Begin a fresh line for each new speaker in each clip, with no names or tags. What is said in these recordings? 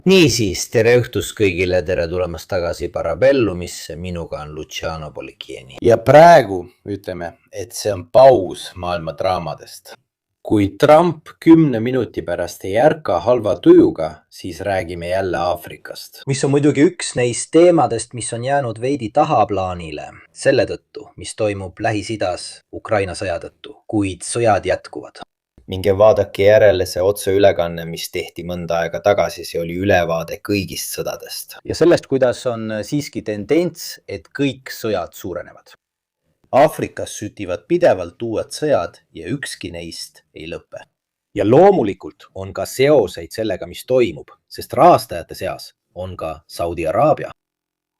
Niisiis, tere õhtust kõigile, tere tulemast tagasi Parabellumisse, minuga on Luciano Polikieni.
Ja praegu ütleme, et see on paus maailma draamadest. Kui Trump 10 minuti pärast ei ärka halva tujuga, siis räägime jälle Aafrikast.
Mis on muidugi üks neist teemadest, mis on jäänud veidi tahaplaanile, selle tõttu, mis toimub Lähis-Idas Ukraina sõja tõttu, kuid sõjad jätkuvad.
Minge vaadake järele see otseülekanne, mis tehti mõnda aega tagasi, see oli ülevaade kõigist sõdadest.
Ja sellest, kuidas on siiski tendents, et kõik sõjad suurenevad. Aafrikas sütivad pidevalt uued sõjad ja ükski neist ei lõpe. Ja loomulikult on ka seoseid sellega, mis toimub, sest rahastajate seas on ka Saudi Araabia.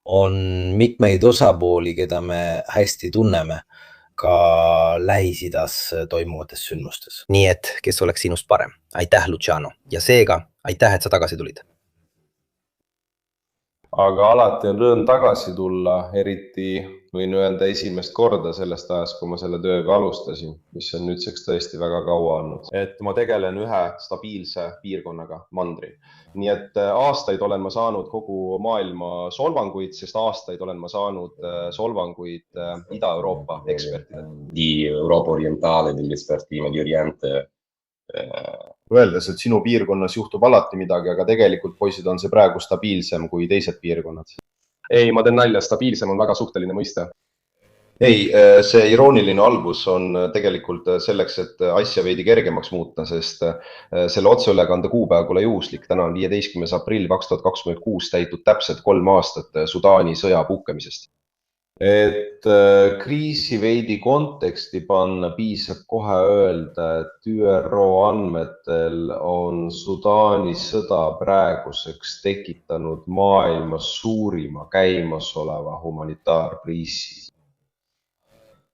On mitmeid osapooli, keda me hästi tunneme, ka Lähis-Idas toimuvates sündmustes.
Nii et, kes oleks sinust parem? Aitäh, Luciano. Ja seega, aitäh, et sa tagasi tulid.
Aga alati on rõõm tagasi tulla, eriti võin öelda esimest korda sellest ajast, kui ma selle tööga alustasin, mis on nüüdseks tõesti väga kaua olnud. Et ma tegelen ühe stabiilse piirkonnaga, mandri. Nii et aastaid olen ma saanud kogu maailma solvanguid, sest aastaid olen ma saanud solvanguid Ida-Euroopa ekspertidelt.
Di Europa orientale, degli esperti Medio Oriente.
Öeldes, et sinu piirkonnas juhtub alati midagi, aga tegelikult poisid on see praegu stabiilsem kui teised piirkonnad. Ei, ma teen nalja, stabiilsem on väga suhteline mõiste. Ei, see irooniline albus on tegelikult selleks, et asja veidi kergemaks muuta, sest selle otseülekande kuupäev pole juhuslik. Täna on 15. aprill 2026 täitud täpselt 3 aastat Sudaani sõja puhkemisest. Et kriisi veidi konteksti panna, piisab kohe öelda, et ÜRO andmetel on Sudaani sõda praeguseks tekitanud maailma suurima käimasoleva humanitaarkriisi.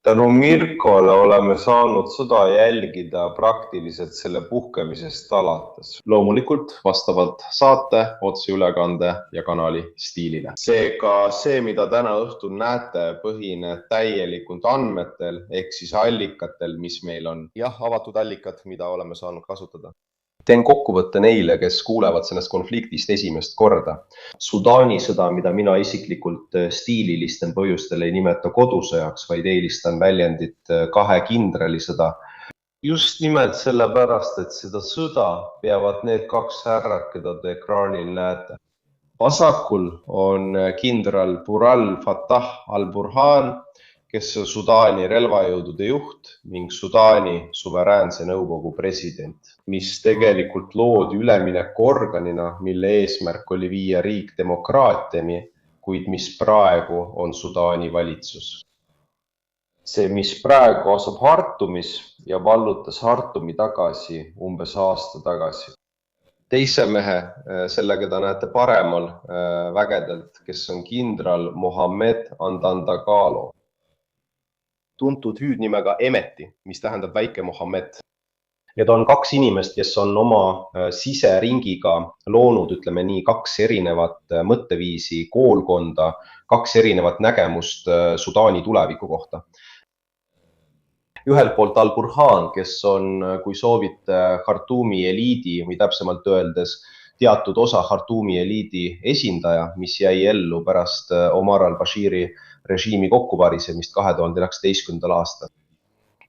Tänu Mirkole oleme saanud sõda jälgida praktiliselt selle puhkemisest alates. Loomulikult vastavalt saate, otseülekande ja kanali stiilile. Seega see, mida täna õhtul näete, põhineb täielikult andmetel ehk siis allikatel, mis meil on. Jah, avatud allikad, mida oleme saanud kasutada. Teen kokkuvõtte neile, kes kuulevad sellest konfliktist esimest korda. Sudaani sõda, mida mina isiklikult stiililistel põhjustel ei nimeta kodusõjaks, vaid eelistan väljendit 2 kindrali sõda. Just nimelt sellepärast, et seda sõda peavad need 2 härrat, keda te ekraanil näete. Vasakul on kindral Bural Fattah al-Burhan, kes on Sudaani relvajõudude juht ning Sudaani suveräänse nõukogu president, mis tegelikult loodi üleminekuorganina, mille eesmärk oli viia riik demokraatiani, kuid mis praegu on Sudaani valitsus. See, mis praegu asub Hartumis ja vallutas Hartumi tagasi umbes aasta tagasi. Teise mehe, selle, keda näete paremal vägedelt, kes on kindral Mohammed Andandagalo. Tuntud hüüdnimega Emeti, mis tähendab väike Mohammed. Need on 2 inimest, kes on oma siseringiga loonud, ütleme nii, 2 erinevat mõtteviisi, koolkonda, 2 erinevat nägemust Sudaani tuleviku kohta. Ühelt poolt al-Burhan, kes on, kui soovite, Khartoumi eliidi või täpsemalt öeldes teatud osa Khartoumi eliidi esindaja, mis jäi ellu pärast Omar al-Bashiri režiimi kokkuvarisemist 2019. aastal.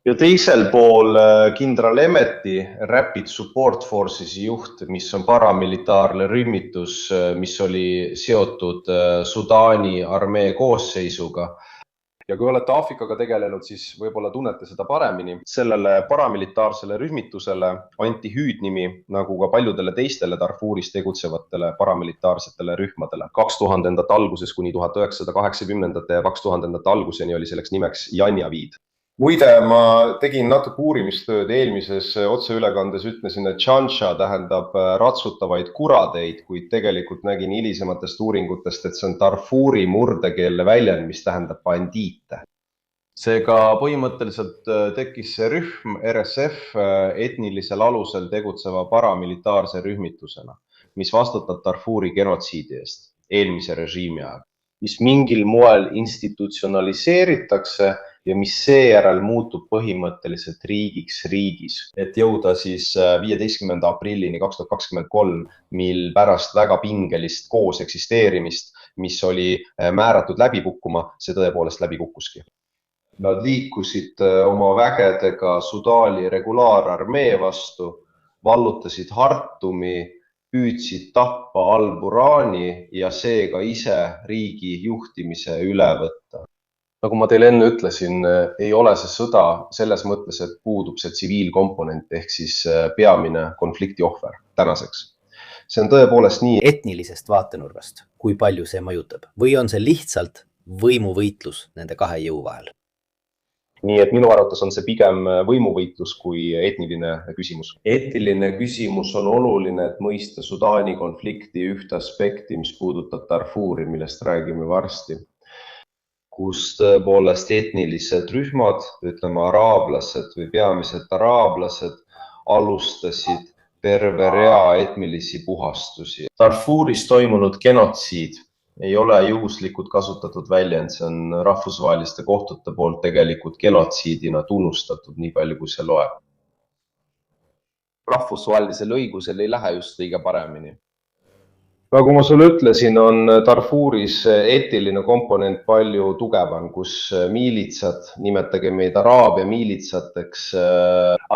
Ja teisel pool kindral Emeti, Rapid Support Forces'i juht, mis on paramilitaarne rühmitus, mis oli seotud Sudaani armee koosseisuga. Ja kui olete Aafrikaga tegelenud, siis võib-olla tunnete seda paremini. Sellele paramilitaarsele rühmitusele anti hüüdnimi, nagu ka paljudele teistele Darfuris tegutsevatele paramilitaarsetele rühmadele. 2000. alguses kuni 1980. ja 2000. alguseni oli selleks nimeks Janjaviid. Muide, ma tegin natuke uurimistööd eelmises otseülekandes, ütlesin, et Chansha tähendab ratsutavaid kuradeid, kuid tegelikult nägin hilisematest uuringutest, et see on Darfuri murdekeelne väljend, mis tähendab bandiite. Seega põhimõtteliselt tekkis see rühm RSF etnilisel alusel tegutseva paramilitaarse rühmitusena, mis vastutab Darfuri genotsiidi eest eelmise režiimi ajal, mis mingil moel institutsionaliseeritakse ja mis seejärel muutub põhimõtteliselt riigis, et jõuda siis 15. aprillini 2023, mil pärast väga pingelist koos eksisteerimist, mis oli määratud läbi kukkuma, see tõepoolest läbi kukkuski. Nad liikusid oma vägedega Sudaani regulaararmee vastu, vallutasid Hartumi, püüdsid tappa Al-Burhani ja seega ise riigi juhtimise üle võtta. Nagu ma teile enne ütlesin, ei ole see sõda selles mõttes, et puudub see tsiviilkomponent ehk siis peamine konflikti ohver tänaseks. See on tõepoolest nii
etnilisest vaatenurgast, kui palju see mõjutab, või on see lihtsalt võimuvõitlus nende kahe jõu vahel?
Nii et minu arvates on see pigem võimuvõitlus kui etniline küsimus. Etniline küsimus on oluline, et mõista Sudaani konflikti ühte aspekti, mis puudutab Darfuri, millest räägime varsti, kus tõepoolest etnilised rühmad, ütleme araablased või peamiselt araablased, alustasid terve rea etnilisi puhastusi. Darfuris toimunud genotsiid ei ole juhuslikult kasutatud väljend, see on rahvusvaheliste kohtute poolt tegelikult genotsiidina tunnustatud, nii palju kui see loeb. Rahvusvahelisel õigusel ei lähe just kõige paremini. Nagu ma sulle ütlesin, on Darfuris etniline komponent palju tugevam, kus miilitsad, nimetage meid araabia miilitsateks,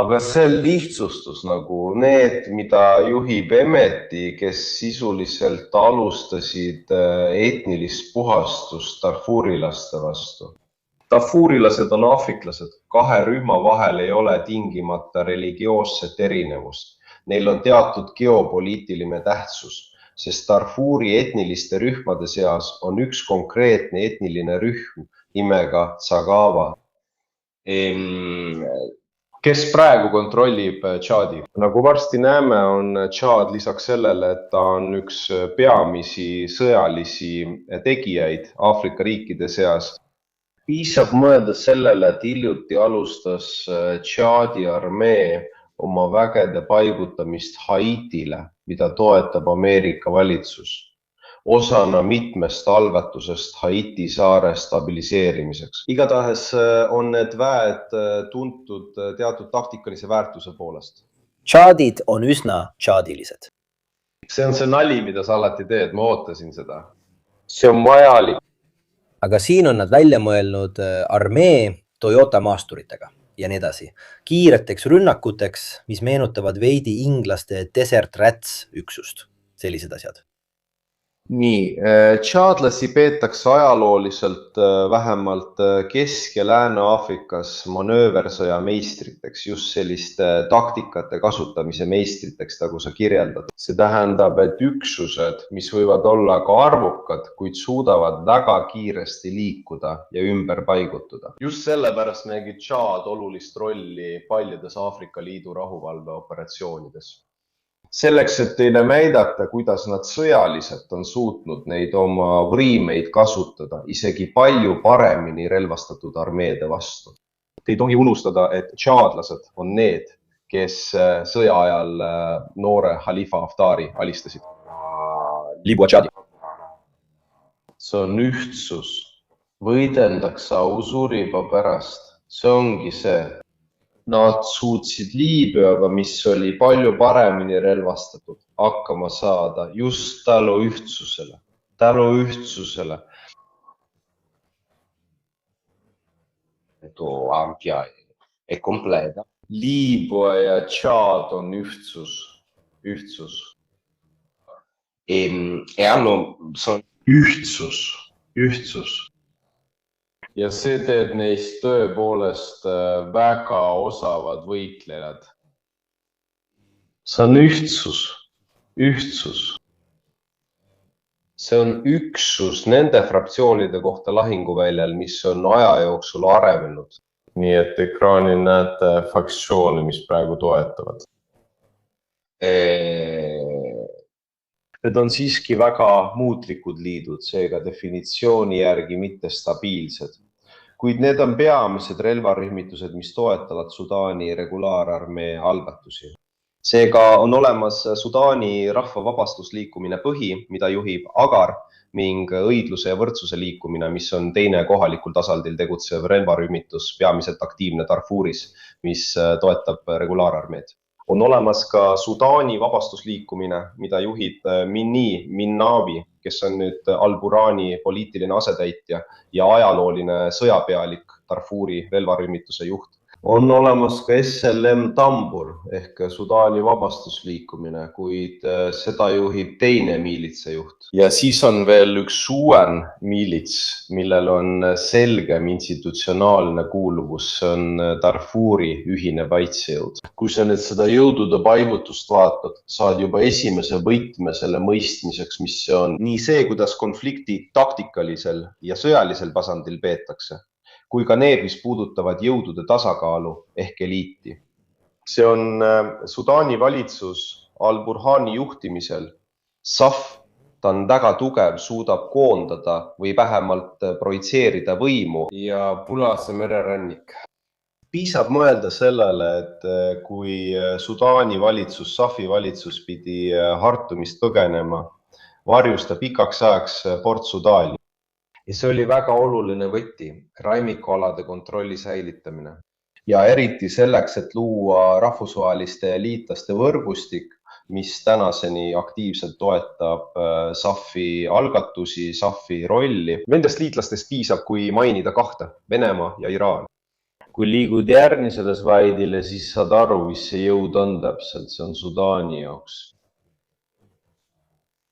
aga see lihtsustus nagu need, mida juhib Emeti, kes sisuliselt alustasid etnilist puhastust darfurilaste vastu. Darfurilased on aafriklased, kahe rühma vahel ei ole tingimata religioosset erinevust. Neil on teatud geopoliitiline tähtsus. Sest Darfuri etniliste rühmade seas on üks konkreetne etniline rühm nimega Tsagava. Kes praegu kontrollib Tšaadi? Nagu varsti näeme, on Tšaad lisaks sellele, et ta on üks peamisi sõjalisi tegijaid Aafrika riikide seas. Piisab mõelda sellele, et hiljuti alustas Tšaadi armee oma vägede paigutamist Haitile, mida toetab Ameerika valitsus, osana mitmest algatusest Haiti saare stabiliseerimiseks. Igatahes on need väed tuntud teatud taktikalise väärtuse poolest.
Tšaadid on üsna tšaadilised.
See on see nali, mida sa alati teed, ma ootasin seda. See on vajalik.
Aga siin on nad välja mõelnud armee Toyota maasturitega ja nii edasi. Kiireteks rünnakuteks, mis meenutavad veidi inglaste Desert Rats üksust. Sellised asjad.
Nii, tšaadlasi peetakse ajalooliselt vähemalt Kesk- ja Lääne-Aafrikas manööversõja meistriteks, just selliste taktikate kasutamise meistriteks, nagu sa kirjeldad. See tähendab, et üksused, mis võivad olla ka arvukad, kuid suudavad väga kiiresti liikuda ja ümber paigutuda. Just sellepärast mängib Tšaad olulist rolli paljudes Aafrika Liidu rahuvalveoperatsioonides. Selleks, et teile näidata, kuidas nad sõjaliselt on suutnud neid oma võimeid kasutada isegi palju paremini relvastatud armeede vastu. Te ei tohi unustada, et tšaadlased on need, kes sõja ajal noore Khalifa Haftari alistasid. Libua Tšaadi. See on ühtsus. Võideldakse Usuriba pärast. See ongi see. Nad suutsid Liibüaga, mis oli palju paremini relvastatud, hakkama saada just tänu ühtsusele. Tänu ühtsusele.
Ampia e completa.
Liibüa ja Tšaad on ühtsus. Ühtsus. Ühtsus. Ühtsus. Ja see teeb neist tõepoolest väga osavad võitlejad. See on ühtsus. Ühtsus. See on üksus nende fraktsioonide kohta lahinguväljal, mis on aja jooksul arenenud. Nii et ekraanil näete fraktsioone, mis praegu toetavad. Need on siiski väga muutlikud liidud, seega definitsiooni järgi mitte stabiilsed. Kuid need on peamised relvarühmitused, mis toetavad Sudaani regulaararmee algatusi. Seega on olemas Sudaani rahvavabastusliikumine Põhi, mida juhib Agar, ning õigluse ja võrdsuse liikumine, mis on teine kohalikul tasandil tegutsev relvarühmitus, peamiselt aktiivne Darfuris, mis toetab regulaararmeed. On olemas ka Sudaani vabastusliikumine, mida juhib Minni Minnawi, kes on nüüd Al-Burhani poliitiline asetäitja ja ajalooline sõjapealik Darfuri relvarühmituse juht.
On olemas ka SLM Tambur ehk Sudaani vabastusliikumine, kuid seda juhib teine miilitsajuht. Ja siis on veel üks uuem miilits, millel on selgem institutsionaalne kuuluvus, see on Darfuri ühine kaitsejõud. Kui sa nüüd seda jõudude paigutust vaatad, saad juba esimese võtme selle mõistmiseks, mis see on.
Nii see, kuidas konflikti taktikalisel ja sõjalisel tasandil peetakse, kui ka need, mis puudutavad jõudude tasakaalu ehk eliiti. See on Sudaani valitsus Al-Burhani juhtimisel. SAF, ta on väga tugev, suudab koondada või vähemalt projitseerida võimu.
Ja Punase mere rannik.
Piisab mõelda sellele, et kui Sudaani valitsus, SAFi valitsus pidi Hartumist põgenema, varjus ta pikaks ajaks Port Sudaani.
Ja see oli väga oluline võti, raimikualade kontrolli säilitamine.
Ja eriti selleks, et luua rahvusvaheliste liitlaste võrgustik, mis tänaseni aktiivselt toetab SAFi algatusi, SAFi rolli. Nendest liitlastest piisab, kui mainida kahte, Venemaa ja Iraan.
Kui liigud järgmisele slaidile, siis saad aru, mis see jõud on täpselt, see on Sudaani jaoks.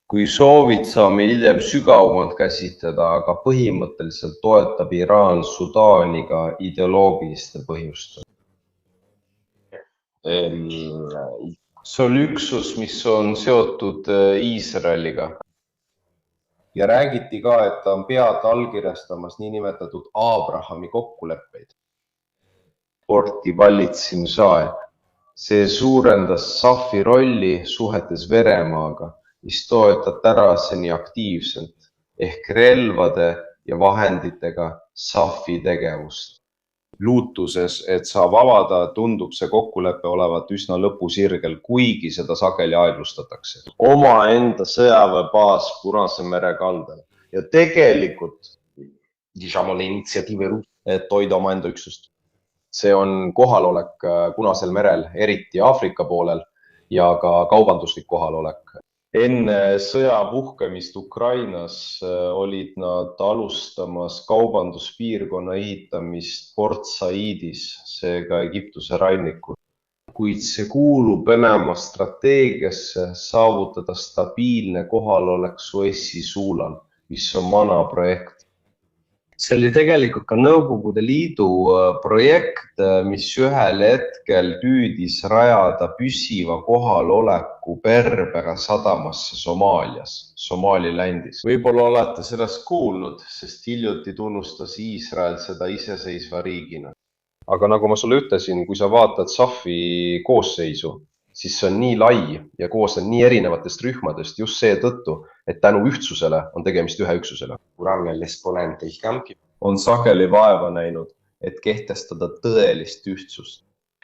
Kui soovid, saame hiljem sügavamalt käsitleda, aga põhimõtteliselt toetab Iraan Sudaani ka ideoloogiliste põhjustel. See on üksus, mis on seotud Iisraeliga.
Ja räägiti ka, et ta on pead allkirjastamas niinimetatud Abrahami kokkuleppeid.
Porti valitsemisaeg. See suurendas SAFi rolli suhetes Veremaaga, mis toetab Taraseni aktiivselt ehk relvade ja vahenditega SAFi tegevust.
Luutuses, et saab avada, tundub see kokkulepe olevat üsna lõpusirgel, kuigi seda sageli aeglustatakse.
Omaenda sõjaväebaas Punase mere kaldal. Ja tegelikult,
et hoida omaenda üksust. See on kohalolek Punasel merel, eriti Aafrika poolel ja ka kaubanduslik kohalolek.
Enne sõja puhkemist Ukrainas olid nad alustamas kaubanduspiirkonna ehitamist Port Saidis, seega Egiptuse rannikul. Kuid see kuulub Venemaa strateegiasse saavutada stabiilne kohalolek Suessi suulal, mis on vana projekt. See oli tegelikult ka Nõukogude Liidu projekt, mis ühel hetkel püüdis rajada püsiva kohaloleku Berbera sadamasse Somaalias, Somalilandis. Võib-olla olete sellest kuulnud, sest hiljuti tunnustas Iisrael seda iseseisva riigina.
Aga nagu ma sulle ütlesin, kui sa vaatad SAFi koosseisu, siis see on nii lai ja koosneb nii erinevatest rühmadest just seetõttu, et tänu ühtsusele on tegemist ühe üksusele. On sageli vaeva näinud, et kehtestada tõelist ühtsust.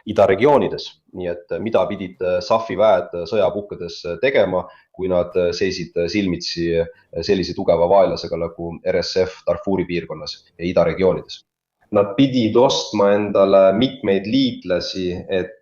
Idaregioonides, nii et mida pidid SAFi väed sõjapuhkedes tegema, kui nad seisid silmitsi sellise tugeva vaenlasega nagu RSF Darfuri piirkonnas ja idaregioonides. Nad pidid ostma endale mitmeid liitlasi, et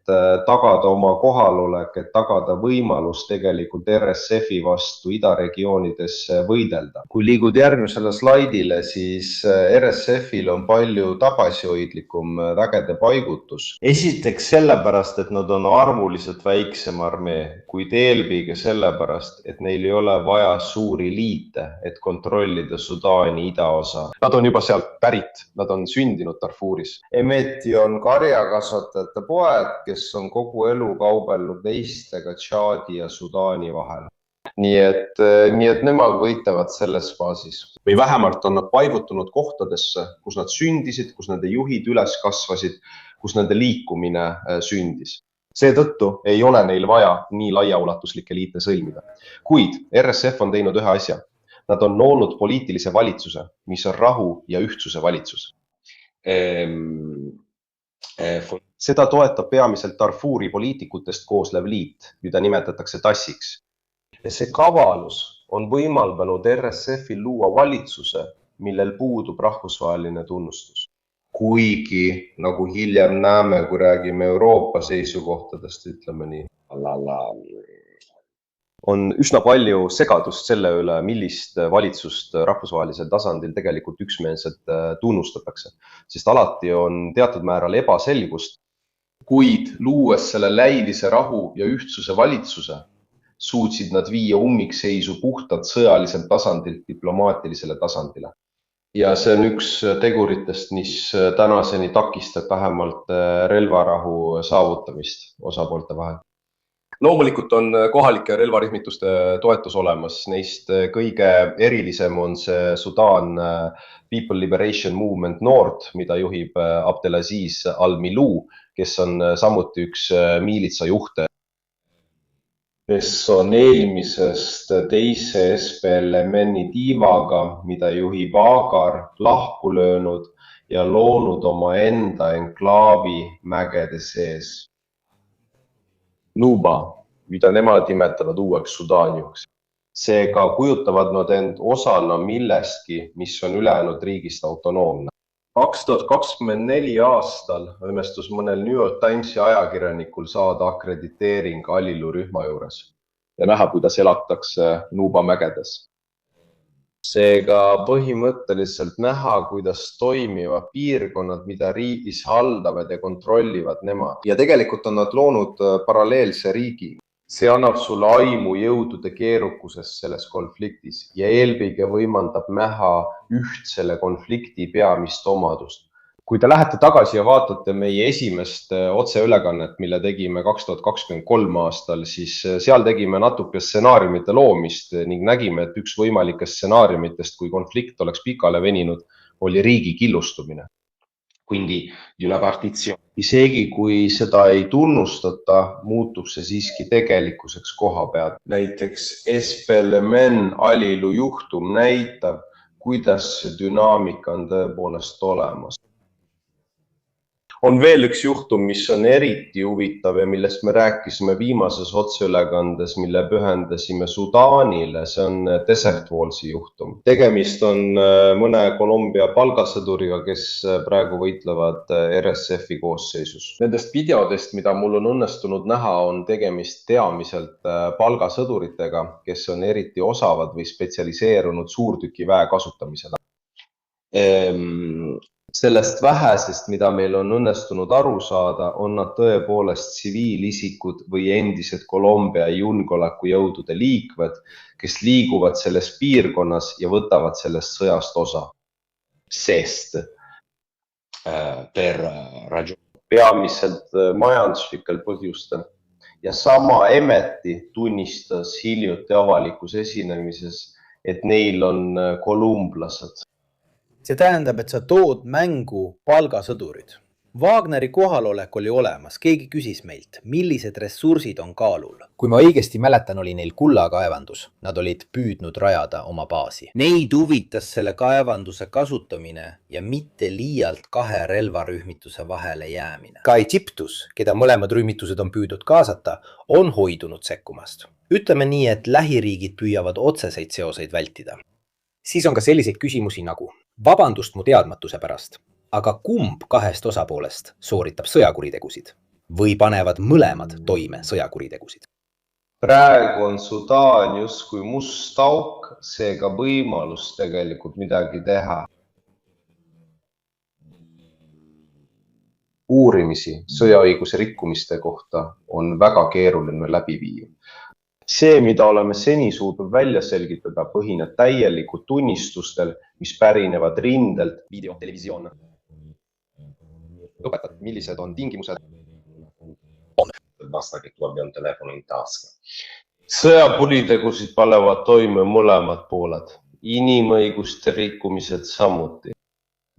tagada oma kohalolek, et tagada võimalus tegelikult RSF-i vastu idaregioonides võidelda. Kui liigud järgmisele slaidile, siis RSF-il on palju tagasihoidlikum vägede paigutus. Esiteks sellepärast, et nad on arvuliselt väiksem armee, kuid eelkõige sellepärast, et neil ei ole vaja suuri liite, et kontrollida Sudaani idaosa. Nad on juba sealt pärit, nad on sündinud Darfuris. Emeti on karjakasvatajate poed, kes on kogu elu kaubelnud neistega Tšaadi ja Sudaani vahel. Nii et nemad võitavad selles faasis. Või vähemalt on nad paigutunud kohtadesse, kus nad sündisid, kus nende juhid üles kasvasid, kus nende liikumine sündis. Seetõttu ei ole neil vaja nii laiaulatuslikke liite sõlmida. Kuid RSF on teinud ühe asja. Nad on loonud poliitilise valitsuse, mis on rahu ja ühtsuse valitsus. Seda toetab peamiselt Darfuri poliitikutest kooslev liit, mida nimetatakse tassiks. Ja see kavalus on võimaldanud RSF-il luua valitsuse, millel puudub rahvusvaheline tunnustus. Kuigi, nagu hiljem näeme, kui räägime Euroopa seisukohtadest, ütleme nii, on üsna palju segadust selle üle, millist valitsust rahvusvahelisel tasandil tegelikult üksmeelselt tunnustatakse. Sest alati on teatud määral ebaselgust, kuid luues selle läilise rahu ja ühtsuse valitsuse, suutsid nad viia ummikseisu puhtalt sõjaliselt tasandilt diplomaatilisele tasandile. Ja see on üks teguritest, mis tänaseni takistab vähemalt relvarahu saavutamist osapoolte vahel. Loomulikult on kohalike relvarühmituste toetus olemas. Neist kõige erilisem on see Sudan People Liberation Movement Nord, mida juhib Abdelaziz Al-Milou, kes on samuti üks miilitsa juhte, kes on eelmisest teise SPLM-i tiivaga, mida juhib Agar, lahku löönud ja loonud oma enda enklaavi mägede sees. Nuba, mida nemad nimetavad uueks Sudaaniuks. Seega kujutavad nad end osana millestki, mis on ülejäänud riigist autonoomne. 2024 aastal õnnestus mõnel New York Timesi ajakirjanikul saada akrediteering Alilu rühma juures ja näha, kuidas elatakse Nuba mägedes. Seega põhimõtteliselt näha, kuidas toimivad piirkonnad, mida riigis haldavad ja kontrollivad nemad. Ja tegelikult on nad loonud paralleelse riigi. See annab sulle aimu jõudude keerukusest selles konfliktis ja eelkõige võimaldab näha ühtsele konflikti peamist omadust. Kui te lähete tagasi ja vaatate meie esimest otseülekannet, mille tegime 2023 aastal, siis seal tegime natuke stsenaariumite loomist ning nägime, et üks võimalikest stsenaariumitest, kui konflikt oleks pikale veninud, oli riigi killustumine. Quindi di una partizione. Isegi kui seda ei tunnustata, muutub see siiski tegelikkuseks koha peal. Näiteks SPLM Alilu juhtum näitab, kuidas see dünaamika on tõepoolest olemas. On veel üks juhtum, mis on eriti huvitav ja millest me rääkisime viimases otseülekandes, mille pühendasime Sudaanile. See on Desert Wallsi juhtum. Tegemist on mõne Kolumbia palgasõduriga, kes praegu võitlevad RSF-i koosseisus. Nendest videodest, mida mul on õnnestunud näha, on tegemist peamiselt palgasõduritega, kes on eriti osavad või spetsialiseerunud suurtükiväe kasutamisele. Sellest vähesest, mida meil on õnnestunud aru saada, on nad tõepoolest tsiviilisikud või endised Kolumbia julgeolekujõudude liikmed, kes liiguvad selles piirkonnas ja võtavad sellest sõjast osa. Sest peamiselt majanduslikel põhjustel. Ja sama Emeti tunnistas hiljuti avalikus esinemises, et neil on kolumblased.
See tähendab, et sa tood mängu palgasõdurid. Wagneri kohalolek oli olemas, keegi küsis meilt, millised ressursid on kaalul. Kui ma õigesti mäletan, oli neil kullakaevandus. Nad olid püüdnud rajada oma baasi. Neid huvitas selle kaevanduse kasutamine ja mitte liialt kahe relvarühmituse vahele jäämine. Ka Egyptus, keda mõlemad rühmitused on püüdnud kaasata, on hoidunud sekkumast. Ütleme nii, et lähiriigid püüavad otseseid seoseid vältida. Siis on ka selliseid küsimusi nagu vabandust mu teadmatuse pärast, aga kumb kahest osapoolest sooritab sõjakuritegusid või panevad mõlemad toime sõjakuritegusid?
Praegu on Sudaan justkui must auk, seega võimalus tegelikult midagi teha. Uurimisi sõjaõiguse rikkumiste kohta on väga keeruline läbi viia. See, mida oleme seni suutnud välja selgitada, põhineb täielikult tunnistustel, mis pärinevad rindelt.
Video, televisioon. Õpetad, millised on tingimused? Basta che tu abbia un telefono in tasca.
Sõjakuritegusid panevad toime mõlemad pooled. Inimõiguste rikkumised samuti.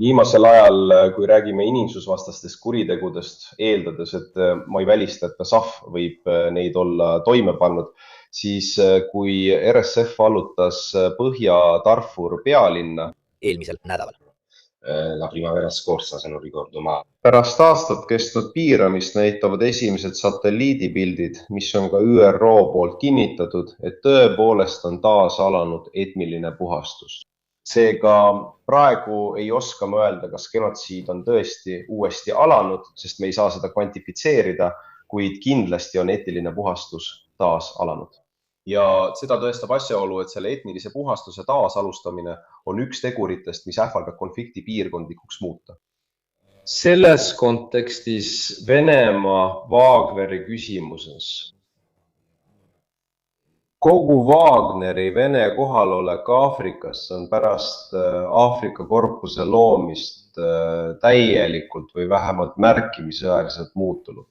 Viimasel ajal, kui räägime inimsusvastastest kuritegudest, eeldades, et ma ei välista, et ka SAF võib neid olla toime pannud, siis kui RSF allutas Põhja-Darfur pealinna
eelmisel nädalal.
la primavera scorsa, se non ricordo male.
Pärast aastat kestnud piiramist näitavad esimesed satelliidipildid, mis on ka ÜRO poolt kinnitatud, et tõepoolest on taas alanud etniline puhastus. Seega praegu ei oska ma öelda, kas genotsiid on tõesti uuesti alanud, sest me ei saa seda kvantifitseerida, kuid kindlasti on etniline puhastus taas alanud. Ja seda tõestab asjaolu, et selle etnilise puhastuse taasalustamine on üks teguritest, mis ähvardab konflikti piirkondlikuks muuta. Selles kontekstis Venemaa Wagneri küsimuses. Kogu Wagneri Vene kohalolek Aafrikas on pärast Aafrika korpuse loomist täielikult või vähemalt märkimisväärselt muutunud,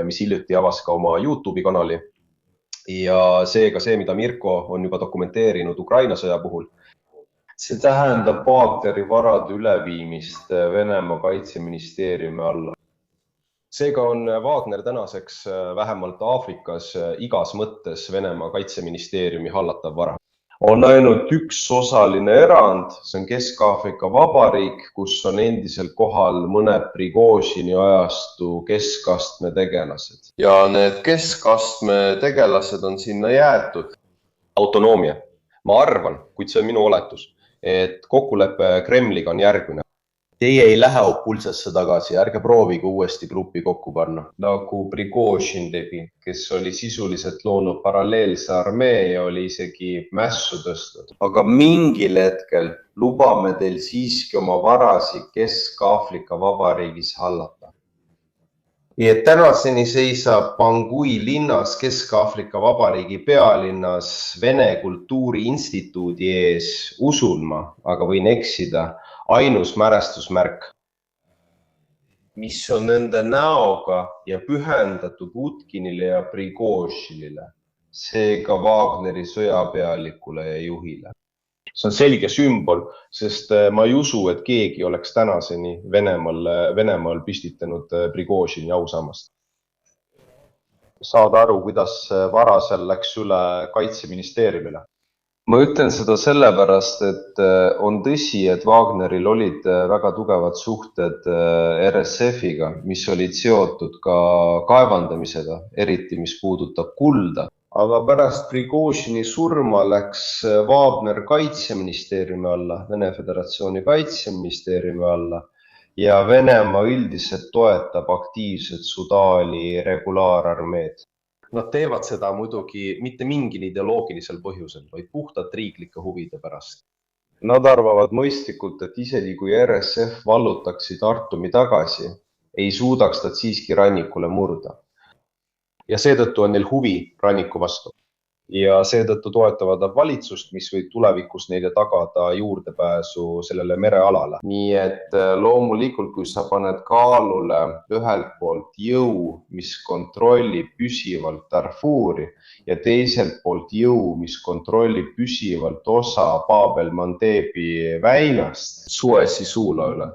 mis hiljuti avas ka oma YouTube'i kanali. Ja seega see, mida Mirko on juba dokumenteerinud Ukraina sõja puhul, see tähendab Wagneri varade üleviimist Venemaa kaitseministeeriumi alla. Seega on Wagner tänaseks vähemalt Aafrikas igas mõttes Venemaa kaitseministeeriumi hallatav vara. On ainult üks osaline erand, see on Kesk-Aafrika Vabariik, kus on endiselt kohal mõned Prigožini ajastu keskastme tegelased. Ja need keskastme tegelased on sinna jäetud. Autonoomia. Ma arvan, kuid see on minu oletus, et kokkulepe Kremliga on järgmine. Teie ei lähe Opulsasse tagasi, ärge proovige uuesti gruppi kokku panna. Nagu Prigožin tegi, kes oli sisuliselt loonud paralleelse armee ja oli isegi mässu tõstnud. Aga mingil hetkel lubame teil siiski oma varasi Kesk-Aafrika Vabariigis hallata. Ja tänaseni seisab Bangui linnas Kesk-Aafrika Vabariigi pealinnas Vene Kultuuri Instituudi ees, usun ma, aga võin eksida, ainus mälestusmärk, mis on nende näoga ja pühendatud Utkinile ja Prigožinile, seega Wagneri sõjapealikule ja juhile. See on selge sümbol, sest ma ei usu, et keegi oleks tänaseni Venemaal püstitanud Prigožini ausammast. Saad aru, kuidas varasel läks üle kaitseministeeriumile? Ma ütlen seda sellepärast, et on tõsi, et Wagneril olid väga tugevad suhted RSF-iga, mis olid seotud ka kaevandamisega, eriti mis puudutab kulda. Aga pärast Prigožini surma läks Wagner kaitseministeeriumi alla, Vene Föderatsiooni kaitseministeeriumi alla ja Venemaa üldiselt toetab aktiivset Sudaani regulaararmeed. Nad teevad seda muidugi mitte mingil ideoloogilisel põhjusel, vaid puhtalt riiklike huvide pärast. Nad arvavad mõistlikult, et isegi kui RSF vallutaksid Artumi tagasi, ei suudaks nad siiski rannikule murda. Ja seetõttu on neil huvi ranniku vastu. Ja seetõttu toetavad nad valitsust, mis võib tulevikus neile tagada juurdepääsu sellele merealale. Nii et loomulikult, kui sa paned kaalule ühelt poolt jõu, mis kontrollib püsivalt Darfuri ja teiselt poolt jõu, mis kontrollib püsivalt osa Bab el-Mandebi väinast Suessi-suuna üle,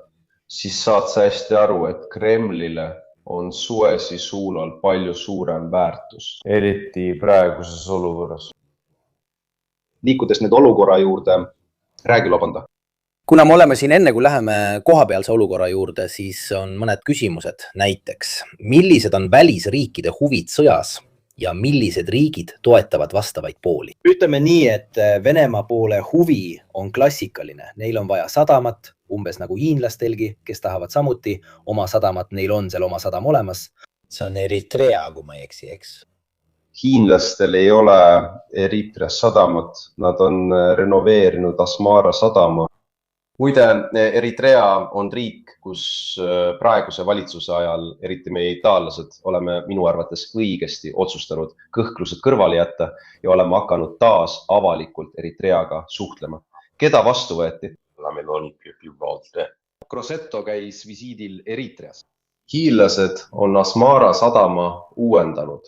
siis saad sa hästi aru, et Kremlile on Suessi-suunal palju suurem väärtus, eriti praeguses olukorras. Liikudes nüüd olukorra juurde, räägi Lobanda.
Kuna me oleme siin enne, kui läheme kohapealse olukorra juurde, siis on mõned küsimused. Näiteks, millised on välisriikide huvid sõjas ja millised riigid toetavad vastavaid pooli? Ütleme nii, et Venemaa poole huvi on klassikaline. Neil on vaja sadamat, umbes nagu hiinlastelgi, kes tahavad samuti oma sadamat, neil on seal oma sadam olemas. See on Eritrea, kui ma ei eksi, eks?
Hiinlastel ei ole Eritreas sadamat, nad on renoveerinud Asmara sadama. Muide, Eritrea on riik, kus praeguse valitsuse ajal, eriti meie itaallased, oleme minu arvates õigesti otsustanud kõhklused kõrvale jätta ja oleme hakanud taas avalikult Eritreaga suhtlema. Keda vastu võeti? Crosetto käis visiidil Eritreas. Hiinlased on Asmara sadama uuendanud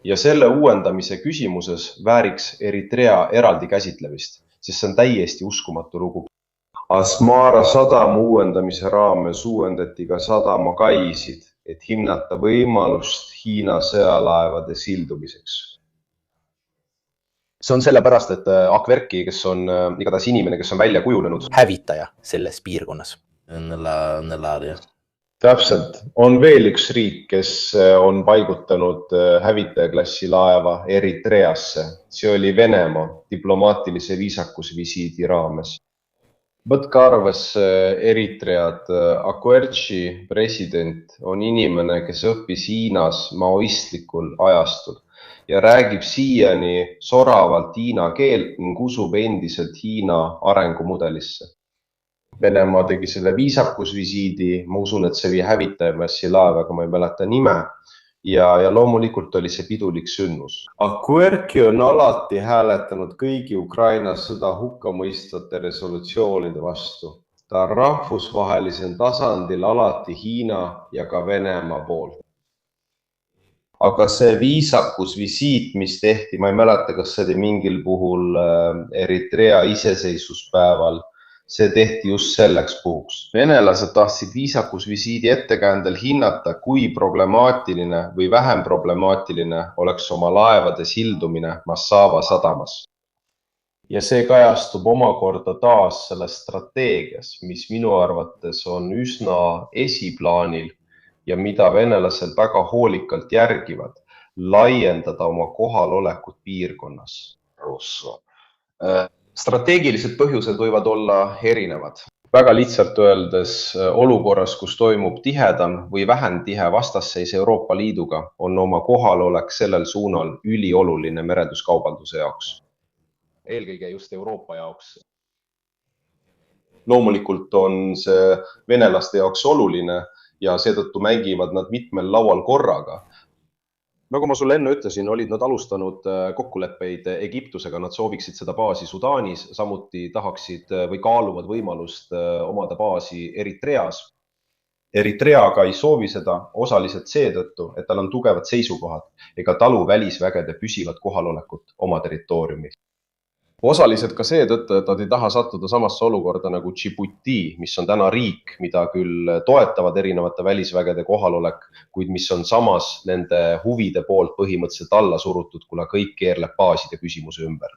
ja selle uuendamise küsimuses vääriks Eritrea eraldi käsitlemist, sest see on täiesti uskumatu lugu. Asmara sadama uuendamise raames uuendati ka sadama kaisid, et hinnata võimalust Hiina sõjalaevade sildumiseks. See on sellepärast, et Akverki, kes on igatahes inimene, kes on välja kujunenud
hävitaja selles piirkonnas.
nell'aria.
Täpselt. On veel üks riik, kes on paigutanud hävitajaklassi laeva Eritreasse. See oli Venemaa diplomaatilise viisakusvisiidi raames. Võtke arvesse Eritread. Akuertši president on inimene, kes õppis Hiinas maoistlikul ajastul ja räägib siiani soravalt hiina keelt ning usub endiselt Hiina arengumudelisse. Venemaa tegi selle viisakusvisiidi, ma usun, et see oli hävitajaklassi laev, aga ma ei mäleta nime. Ja loomulikult oli see pidulik sündmus. Akuerki on alati hääletanud kõigi Ukraina sõda hukkamõistvate resolutsioonide vastu. Ta on rahvusvahelisel tasandil alati Hiina ja ka Venemaa poolt. Aga see viisakusvisiit, mis tehti, ma ei mäleta, kas see oli mingil puhul Eritrea iseseisvuspäeval, see tehti just selleks puhuks. Venelased tahtsid viisakusvisiidi ettekäändel hinnata, kui problemaatiline või vähem problemaatiline oleks oma laevade sildumine Massava sadamas. Ja see kajastub omakorda taas selles strateegias, mis minu arvates on üsna esiplaanil ja mida venelased väga hoolikalt järgivad, laiendada oma kohalolekut piirkonnas. Strateegilised põhjused võivad olla erinevad. Väga lihtsalt öeldes, olukorras, kus toimub tihedam või vähem tihe vastasseis Euroopa Liiduga, on oma kohalolek sellel suunal ülioluline merenduskaubanduse jaoks. Eelkõige just Euroopa jaoks. Loomulikult on see venelaste jaoks oluline ja seetõttu mängivad nad mitmel laual korraga. Nagu ma sulle enne ütlesin, olid nad alustanud kokkuleppeid Egiptusega, nad sooviksid seda baasi Sudaanis, samuti tahaksid või kaaluvad võimalust omada baasi Eritreas. Eritrea aga ei soovi seda osaliselt seetõttu, et tal on tugevad seisukohad ega talu välisvägede püsivat kohalolekut oma territooriumil. Osaliselt ka seetõttu, et nad ei taha sattuda samasse olukorda nagu Djibouti, mis on täna riik, mida küll toetavad erinevate välisvägede kohalolek, kuid mis on samas nende huvide poolt põhimõtteliselt alla surutud, kuna kõik keerleb baaside küsimuse ümber.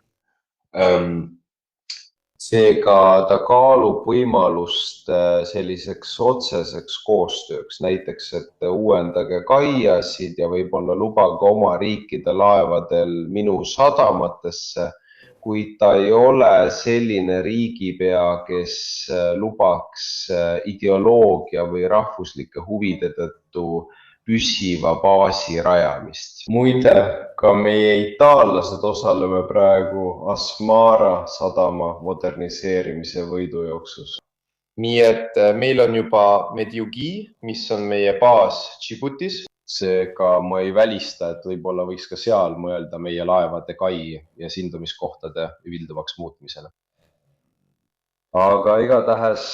Seega ta kaalub võimalust selliseks otseseks koostööks, näiteks, et uuendage kaiasid ja võib-olla lubage oma riikide laevadel minu sadamatesse, kuid ta ei ole selline riigipea, kes lubaks ideoloogia või rahvuslike huvide tõttu püsiva baasi rajamist. Muide, ka meie itaallased osaleme praegu Asmara sadama moderniseerimise võidujooksus. Nii et meil on juba Medjugi, mis on meie baas Djiboutis. Seega ma ei välista, et võib-olla võiks ka seal mõelda meie laevade kai ja sindumiskohtade vilduvaks muutmisele. Aga igatahes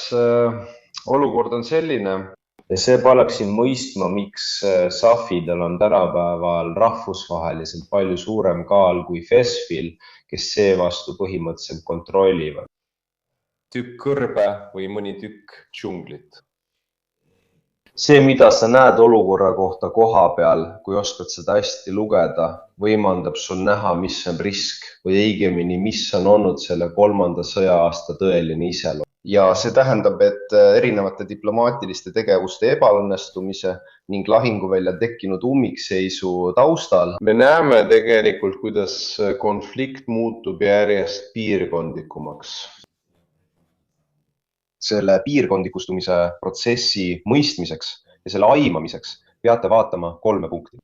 olukord on selline ja see paneb siin mõistma, miks SAF-idel on tänapäeval rahvusvaheliselt palju suurem kaal kui FESF-il, kes seevastu põhimõtteliselt kontrollivad. Tükk kõrbe või mõni tükk džunglit. See, mida sa näed olukorra kohta koha peal, kui oskad seda hästi lugeda, võimaldab sul näha, mis on risk või õigemini, mis on olnud selle 3. sõja-aasta tõeline iseloom. Ja see tähendab, et erinevate diplomaatiliste tegevuste ebaõnnestumise ning lahinguvälja tekkinud ummikseisu taustal me näeme tegelikult, kuidas konflikt muutub järjest piirkondlikumaks. Selle piirkondlikustumise protsessi mõistmiseks ja selle aimamiseks peate vaatama 3 punkti.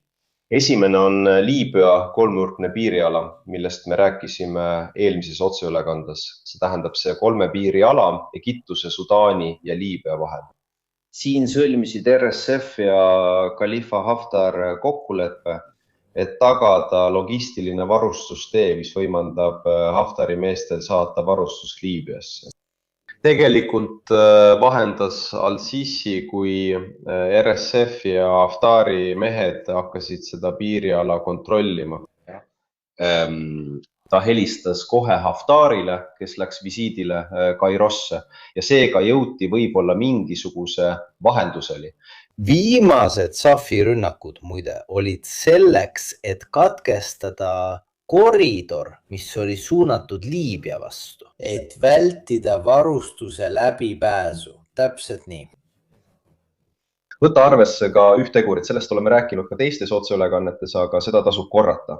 Esimene on Liibüa kolmnurkne piiriala, millest me rääkisime eelmises otseülekandes. See tähendab see 3 piiriala Egiptuse, Sudaani ja Liibüa vahel. Siin sõlmisid RSF ja Khalifa Haftar kokkuleppe, et tagada logistiline varustustee, mis võimaldab Haftari meestel saata varustust Liibüasse. Tegelikult vahendas Al-Sisi, kui RSF ja Haftari mehed hakkasid seda piiriala kontrollima. Ta helistas kohe Haftarile, kes läks visiidile Kairosse ja seega jõuti võib-olla mingisuguse vahenduseni.
Viimased SAF-i rünnakud muide olid selleks, et katkestada koridor, mis oli suunatud Liibüa vastu, et vältida varustuse läbipääsu. Täpselt nii.
Võta arvesse ka ühtegurit, sellest oleme rääkinud ka teistes otseülekannetes, aga seda tasub korrata.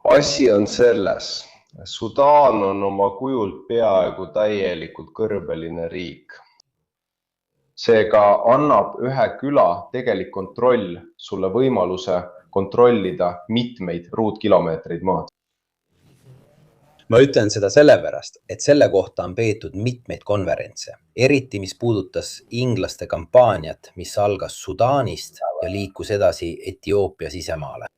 Asi on selles, Sudaan on oma kujult peaaegu täielikult kõrbeline riik. Seega annab ühe küla tegelik kontroll sulle võimaluse kontrollida mitmeid ruutkilomeetreid maad.
Ma ütlen seda sellepärast, et selle kohta on peetud mitmeid konverentse, eriti mis puudutas inglaste kampaaniat, mis algas Sudaanist ja liikus edasi Etioopia sisemaale.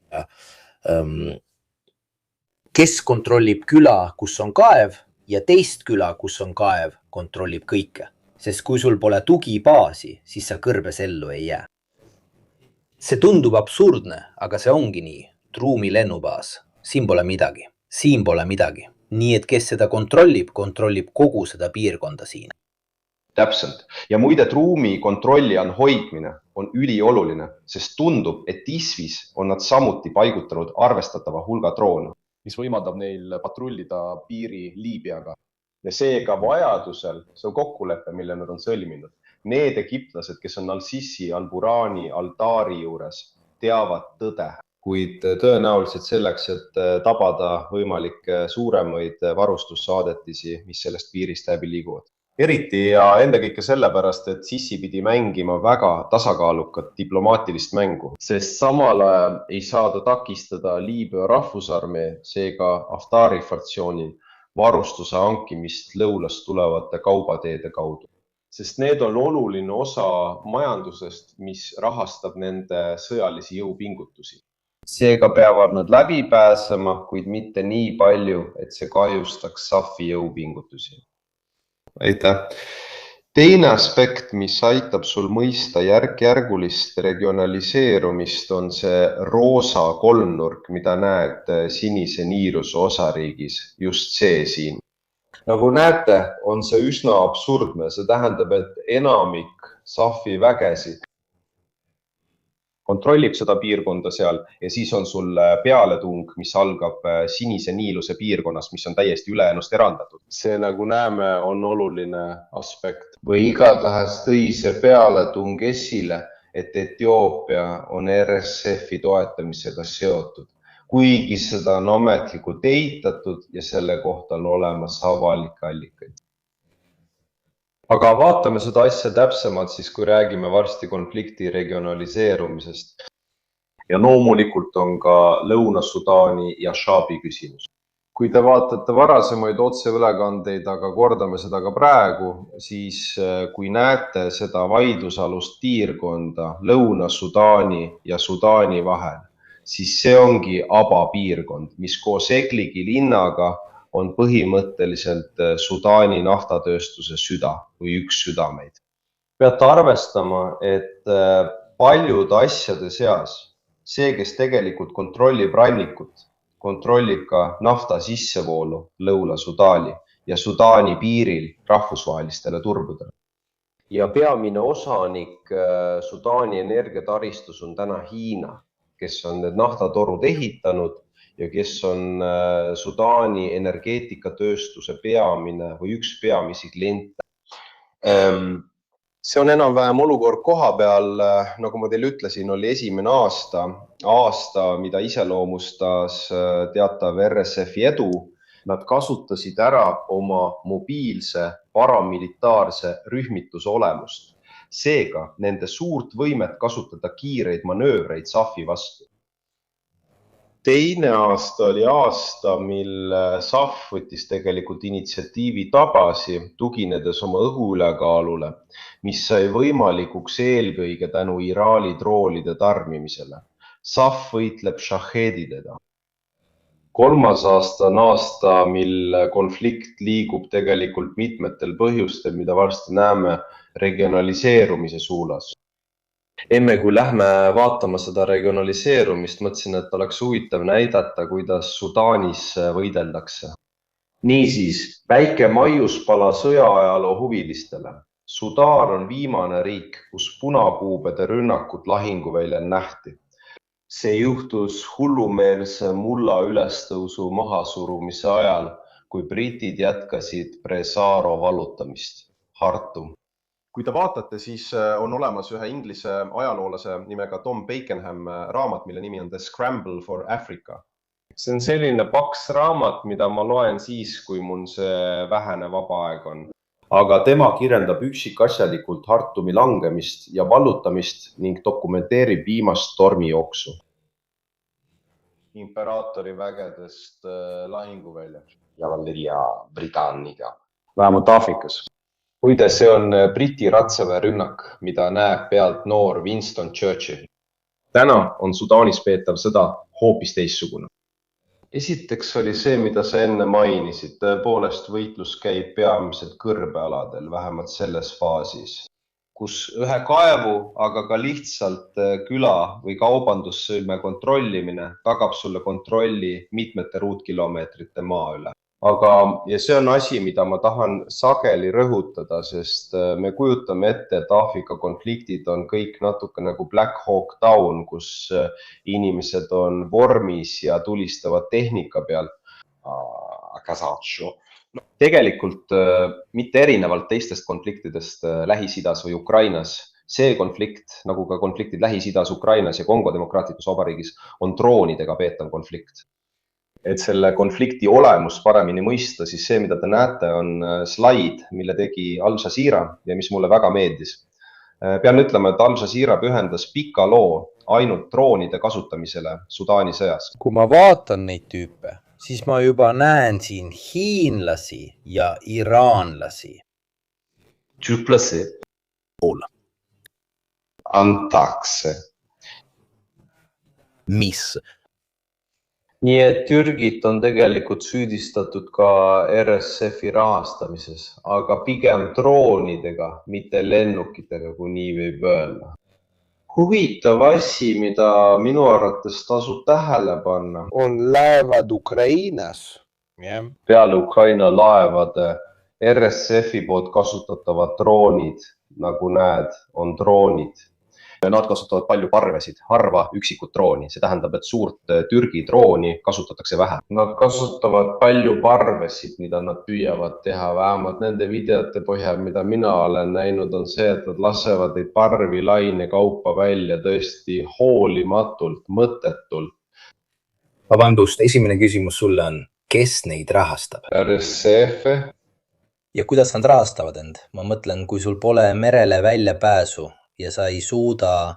Kes kontrollib küla, kus on kaev ja teist küla, kus on kaev, kontrollib kõike. Sest kui sul pole tugibaasi, siis sa kõrbes ellu ei jää. See tundub absurdne, aga see ongi nii. Truumi lennubaas. Siin pole midagi. Nii et kes seda kontrollib kogu seda piirkonda siin.
Täpselt. Ja muide, Truumi kontrolli on hoidmine on ülioluline, sest tundub, et ISWIS on nad samuti paigutanud arvestatava hulga droone, mis võimaldab neil patrullida piiri Liibüaga. Ja seega vajadusel, see on kokkulepe, mille nad on sõlminud. Need egiptlased, kes on Al-Sisi, Al-Burani, Al-Tari juures, teavad tõde. Kuid tõenäoliselt selleks, et tabada võimalikke suuremaid varustussaadetisi, mis sellest piirist läbi liiguvad. Eriti ja ennekõike sellepärast, et Sisi pidi mängima väga tasakaalukat diplomaatilist mängu, sest samal ajal ei saada takistada Liibüa rahvusarmee, seega Haftari fraktsioonil varustuse hankimist lõunast tulevate kaubateede kaudu. Sest need on oluline osa majandusest, mis rahastab nende sõjalisi jõupingutusi. Seega peavad nad läbi pääsema, kuid mitte nii palju, et see kahjustaks SAF-i jõupingutusi. Aitäh! Teine aspekt, mis aitab sul mõista järk-järgulist regionaliseerumist, on see roosa kolmnurk, mida näed sinise niiruse osariigis, just see siin. Nagu näete, on see üsna absurdne, see tähendab, et enamik SAF-i vägesid kontrollib seda piirkonda seal ja siis on sul pealetung, mis algab sinise niiluse piirkonnas, mis on täiesti ülejäänust erandatud. See, nagu näeme, on oluline aspekt. Või igatahes tõi see pealetung esile, et Etioopia on RSF-i toetamisega seotud, kuigi seda on ametlikult eitatud ja selle kohta on olemas avalikke allikaid. Aga vaatame seda asja täpsemalt siis, kui räägime varsti konflikti regionaliseerumisest. Ja loomulikult on ka Lõuna-Sudaani ja Shaabi küsimus. Kui te vaatate varasemaid otseülekandeid, aga kordame seda ka praegu, siis kui näete seda vaidlusalust piirkonda Lõuna-Sudaani ja Sudaani vahel, siis see ongi Aba piirkond, mis koos Egligi linnaga on põhimõtteliselt Sudaani naftatööstuse süda või üks südameid. Peate arvestama, et paljude asjade seas see, kes tegelikult kontrollib rannikut, kontrollib ka nafta sissevoolu Lõuna-Sudaani ja Sudaani piiril rahvusvahelistele turbudele. Ja peamine osanik Sudaani energiataristus on täna Hiina, kes on need naftatorud ehitanud ja kes on Sudaani energeetikatööstuse peamine või üks peamisi kliente. See on enam-vähem olukord koha peal, nagu ma teile ütlesin, oli esimene aasta, mida iseloomustas teatav RSF-i edu. Nad kasutasid ära oma mobiilse paramilitaarse rühmituse olemust. Seega nende suurt võimet kasutada kiireid manöövreid SAF-i vastu. Teine aasta oli aasta, mil SAF võttis tegelikult initsiatiivi tabasi, tuginedes oma õhuülekaalule, mis sai võimalikuks eelkõige tänu Iraani droonide tarnimisele. SAF võitleb šahedidega. Kolmas aasta on aasta, mil konflikt liigub tegelikult mitmetel põhjustel, mida varsti näeme regionaliseerumise suunas. Emme kui lähme vaatama seda regionaliseerumist, mõtlesin, et oleks huvitav näidata, kuidas Sudaanis võideldakse. Niisiis, väike maiuspala sõjaajaloo huvilistele. Sudaan on viimane riik, kus punakuubede rünnakut lahinguväljal nähti. See juhtus hullumeelse mulla ülestõusu mahasurumise ajal, kui britid jätkasid Bresaro vallutamist. Hartum. kui te vaatate, siis on olemas ühe inglise ajaloolase nimega Tom Pakenham raamat, mille nimi on The Scramble for Africa. See on selline paks raamat, mida ma loen siis, kui mul see vähene vaba aeg on. Aga tema kirjeldab üksikasjalikult Hartumi langemist ja vallutamist ning dokumenteerib viimast tormijooksu. Imperaatori vägedest lahinguväljaks.
Cavalleria britannica.
Vähemalt Aafrikas. Muide, see on Briti ratsaväe rünnak, mida näeb pealt noor Winston Churchill. Täna on Sudaanis peetav sõda hoopis teissugune. Esiteks oli see, mida sa enne mainisid. Tõepoolest võitlus käib peamiselt kõrbealadel, vähemalt selles faasis, kus ühe kaevu, aga ka lihtsalt küla või kaubandussõlme kontrollimine tagab sulle kontrolli mitmete ruutkilomeetrite maa üle. Ja see on asi, mida ma tahan sageli rõhutada, sest me kujutame ette, et Aafrika konfliktid on kõik natuke nagu Black Hawk Down, kus inimesed on vormis ja tulistavad tehnika peal.
A casaccio.
Tegelikult mitte erinevalt teistest konfliktidest Lähis-Idas või Ukrainas. See konflikt, nagu ka konfliktid Lähis-Idas, Ukrainas ja Kongo demokraatlikus vabariigis, on droonidega peetav konflikt. Et selle konflikti olemust paremini mõista, siis see, mida te näete, on slaid, mille tegi Al Jazeera ja mis mulle väga meeldis. Pean ütlema, et Al Jazeera pühendas pika loo ainult droonide kasutamisele Sudaani sõjas.
Kui ma vaatan neid tüüpe, siis ma juba näen siin hiinlasi ja iraanlasi.
Duplessis. Antakse.
Mis?
Nii et Türgit on tegelikult süüdistatud ka RSF-i rahastamises, aga pigem droonidega, mitte lennukitega, kui nii võib öelda. Huvitav asi, mida minu arvates tasub tähele panna,
on laevad Ukrainas.
peale Ukraina laevade RSF-i poolt kasutatavad droonid, nagu näed, on droonid.
Nad kasutavad palju parvesid, harva üksikut drooni. See tähendab, et suurt Türgi drooni kasutatakse vähe.
Nad kasutavad palju parvesid, mida nad püüavad teha. Vähemalt nende videote põhjal, mida mina olen näinud, on see, et nad lasevad neid parvi laine kaupa välja tõesti hoolimatult, mõttetult.
Vabandust, esimene küsimus sulle on, kes neid rahastab?
RSF.
Ja kuidas nad rahastavad end? Ma mõtlen, kui sul pole merele väljapääsu ja sa ei suuda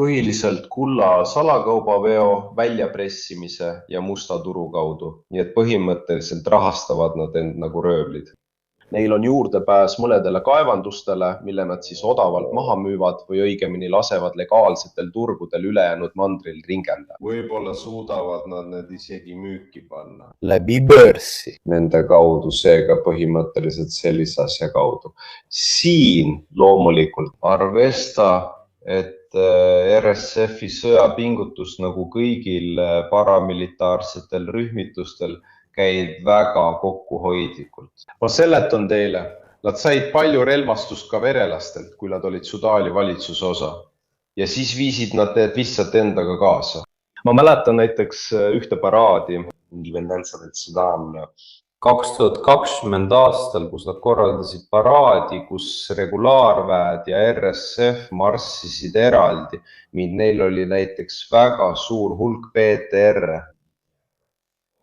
Põhiliselt kulla salakaubaveo, väljapressimise ja musta turu kaudu. Nii et põhimõtteliselt rahastavad nad end nagu röövlid. Neil on juurdepääs mõnedele kaevandustele, mille nad siis odavalt maha müüvad või õigemini lasevad legaalsetel turgudel ülejäänud mandril ringenda. Võib-olla suudavad nad need isegi müüki panna.
Läbi börsi.
Nende kaudu, seega põhimõtteliselt sellise asja kaudu. Siin loomulikult arvesta, et RSF-i sõjapingutus nagu kõigil paramilitaarsetel rühmitustel käib väga kokkuhoidlikult. Ma seletan teile, nad said palju relvastust ka verelastelt, kui nad olid Sudaani valitsuse osa. Ja siis viisid nad lihtsalt endaga kaasa. Ma mäletan näiteks ühte paraadi.
Indipendenza del Sudan.
2020 aastal, kus nad korraldasid paraadi, kus regulaarväed ja RSF marssisid eraldi. Neil oli näiteks väga suur hulk PTR.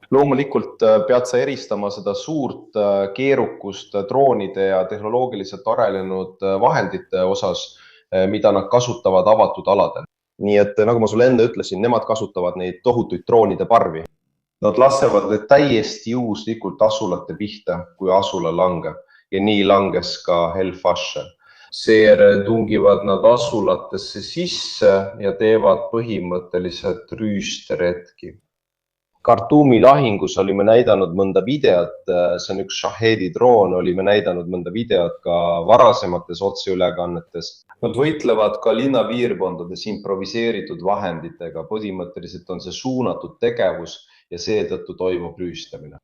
Loomulikult pead sa eristama seda suurt keerukust droonide ja tehnoloogiliselt arenenud vahendite osas, mida nad kasutavad avatud aladel. Nii et nagu ma sulle enne ütlesin, nemad kasutavad neid tohutuid droonide parvi. Nad lasevad need täiesti juhuslikult asulate pihta, kui asula langeb. Ja nii langes ka El Fasher. Seejärel tungivad nad asulatesse sisse ja teevad põhimõtteliselt rüüsteretki. Khartoumi lahingus olime näidanud mõnda videot, see on üks Shahedi droon, olime näidanud mõnda videot ka varasemates otseülekannetes. Nad võitlevad ka linnapiirkondades improviseeritud vahenditega, põhimõtteliselt on see suunatud tegevus ja seetõttu toimub rüüstamine.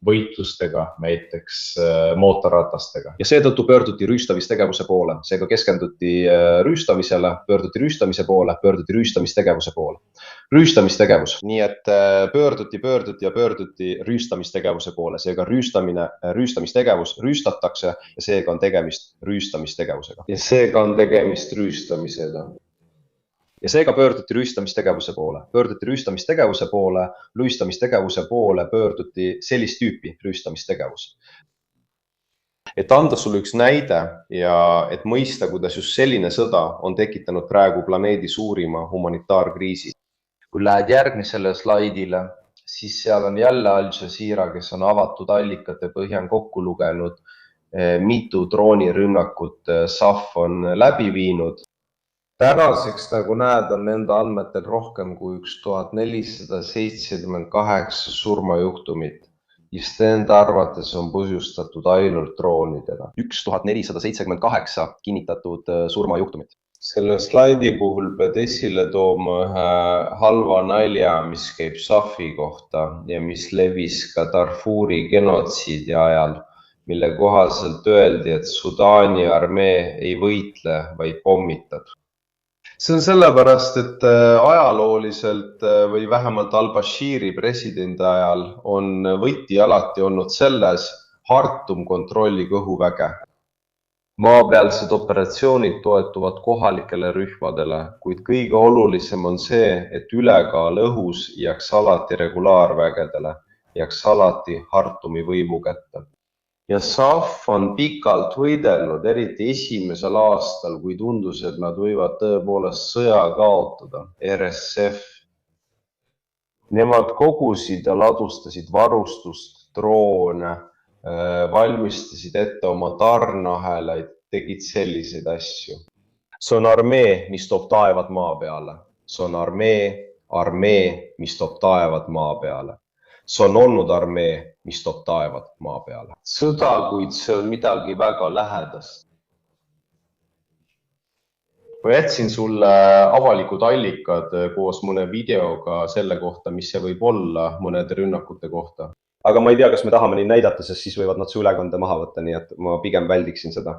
võitlustega, näiteks mootorratastega. Ja seetõttu pöörduti rüüstamistegevuse poole. Seega keskenduti rüüstamisele, pöörduti rüüstamise poole, pöörduti rüüstamistegevuse poole. Rüüstamistegevus. Nii et pöörduti rüüstamistegevuse poole. Seega rüüstamistegevus rüüstatakse ja seega on tegemist rüüstamistegevusega.
Ja seega on tegemist rüüstamisega.
Ja seega pöörduti rüüstamistegevuse poole. Pöörduti rüüstamistegevuse poole, rüüstamistegevuse poole pöörduti sellist tüüpi rüüstamistegevus. Et anda sulle üks näide ja et mõista, kuidas just selline sõda on tekitanud praegu planeedi suurima humanitaarkriisi.
Kui lähed järgmisele slaidile, siis seal on jälle Al Jazeera, kes on avatud allikate põhjal kokku lugenud, mitu droonirünnakut SAF on läbi viinud. Tänaseks, nagu näed, on nende andmetel rohkem kui 1478 surmajuhtumit, mis nende arvates on põhjustatud ainult droonidega.
1478 kinnitatud surmajuhtumit.
Selle slaidi puhul pead esile tooma ühe halva nalja, mis käib SAF-i kohta ja mis levis ka Darfuri genotsiidi ajal, mille kohaselt öeldi, et Sudaani armee ei võitle, vaid pommitab.
See on sellepärast, et ajalooliselt või vähemalt al-Bashiri presidendi ajal on võti alati olnud selles Hartum kontrolliga õhuväge.
Maapealsed operatsioonid toetuvad kohalikele rühmadele, kuid kõige olulisem on see, et ülekaal õhus jääks alati regulaarvägedele, jääks alati Hartumi võimu kätte. Ja SAF on pikalt võidelnud, eriti esimesel aastal, kui tundus, et nad võivad tõepoolest sõja kaotada, RSF. Nemad kogusid ja ladustasid varustust, droone, valmistasid ette oma tarneahelaid, tegid selliseid asju.
See on armee, mis toob taevad maa peale. See on armee, mis toob taevad maa peale. See on olnud armee, mis toob taevad maa peale.
Sõda, kuid see on midagi väga lähedast.
Ma jätsin sulle avalikud allikad koos mõne videoga selle kohta, mis see võib olla mõnede rünnakute kohta. Aga ma ei tea, kas me tahame neid näidata, sest siis võivad nad su ülekande maha võtta, nii et ma pigem väldiksin seda.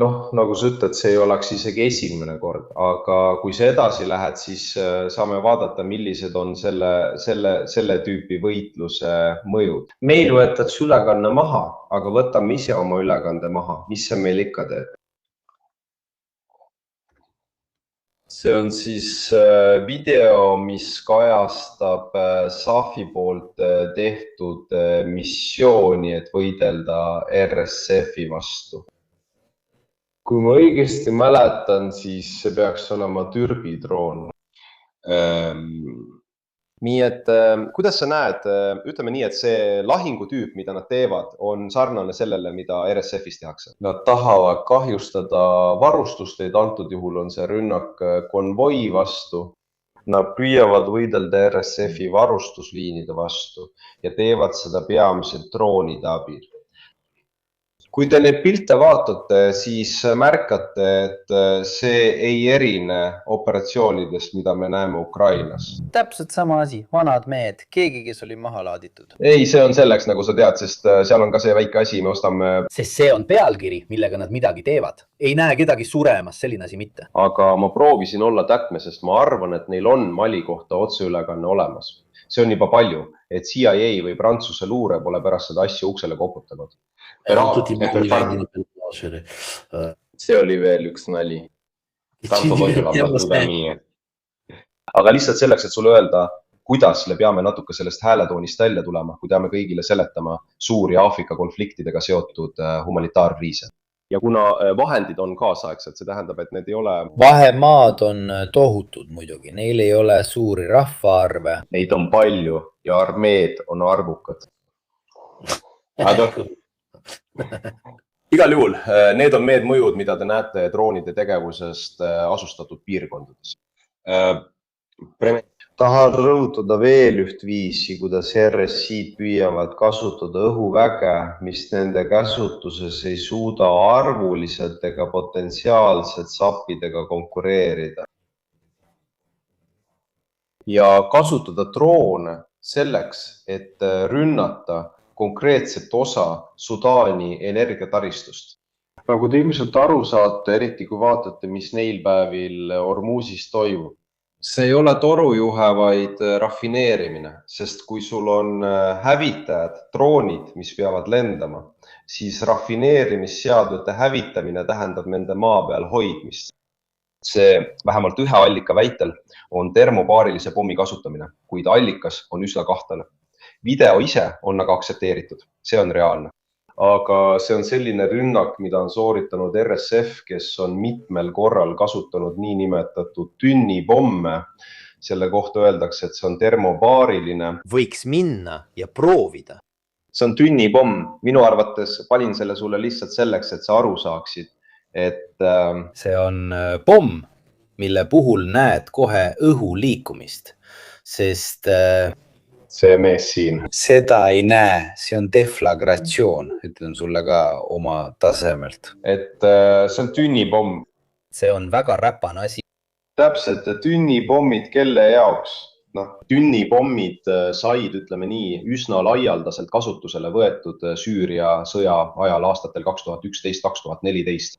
Noh, nagu sa ütled, see ei oleks isegi esimene kord, aga kui sa edasi lähed, siis saame vaadata, millised on selle tüüpi võitluse mõjud. Meil võetakse ülekanne maha, aga võtame ise oma ülekande maha. Mis see meil ikka teeb? See on siis video, mis kajastab SAF-i poolt tehtud missiooni, et võidelda RSF-i vastu. Kui ma õigesti mäletan, siis see peaks olema Türgi droon. Nii et kuidas sa näed, ütleme nii, et see lahingutüüp, mida nad teevad, on sarnane sellele, mida RSF-is tehakse. Nad tahavad kahjustada varustusteid, antud juhul on see rünnak konvoi vastu. Nad püüavad võidelda RSF-i varustusliinide vastu ja teevad seda peamiselt droonide abil. Kui te neid pilte vaatate, siis märkate, et see ei erine operatsioonidest, mida me näeme Ukrainas.
Täpselt sama asi, vanad mehed, keegi, kes oli maha laaditud.
Ei, see on selleks, nagu sa tead, sest seal on ka see väike asi, me ostame...
Sest see on pealkiri, millega nad midagi teevad. Ei näe kedagi suremas, selline asi mitte.
Aga ma proovisin olla täpne, sest ma arvan, et neil on Mali kohta otseülekanne olemas. See on juba palju, et CIA või Prantsuse luure pole pärast seda asja uksele koputanud. See oli veel üks nali. Aga lihtsalt selleks, et sulle öelda, kuidas me peame natuke sellest hääletoonist välja tulema, kui peame kõigile seletama suuri Aafrika konfliktidega seotud humanitaarkriise. Ja kuna vahendid on kaasaegsed, see tähendab, et need ei ole...
Vahemaad on tohutud muidugi, neil ei ole suuri rahvaarve.
Neid on palju ja armeed on arvukad. Igal juhul, need on need mõjud, mida te näete droonide tegevusest asustatud piirkondades.
Tahan rõhutada veel üht viisi, kuidas RSI püüavad kasutada õhuväge, mis nende käsutuses ei suuda arvuliselt ega potentsiaalselt sappidega konkureerida.
Ja kasutada droone
selleks, et rünnata konkreetset osa Sudaani energiataristust. Nagu te ilmselt aru saate, eriti kui vaatate, mis neil päevil Ormusis toimub. See ei ole torujuhe, vaid rafineerimine, sest kui sul on hävitajad, droonid, mis peavad lendama, siis rafineerimisseadmete hävitamine tähendab nende maa peal hoidmist. See vähemalt ühe allika väitel on termobaarilise pommi kasutamine, kuid allikas on üsna kahtlane. Video ise on aga aktsepteeritud, see on reaalne. Aga see on selline rünnak, mida on sooritanud RSF, kes on mitmel korral kasutanud niinimetatud tünnipomme. Selle kohta öeldakse, et see on termobaariline.
Võiks minna ja proovida.
See on tünnipomm. Minu arvates panin selle sulle lihtsalt selleks, et sa aru saaksid, et
see on pomm, mille puhul näed kohe õhu liikumist, sest
see mees siin.
Seda ei näe, see on deflagratsioon, ütlen sulle ka oma tasemelt.
Et see on tünnipomm.
See on väga räpane asi.
Täpselt, tünnipommid kelle jaoks? Tünnipommid said, ütleme nii, üsna laialdaselt kasutusele võetud Süüria sõja ajal aastatel 2011-2014.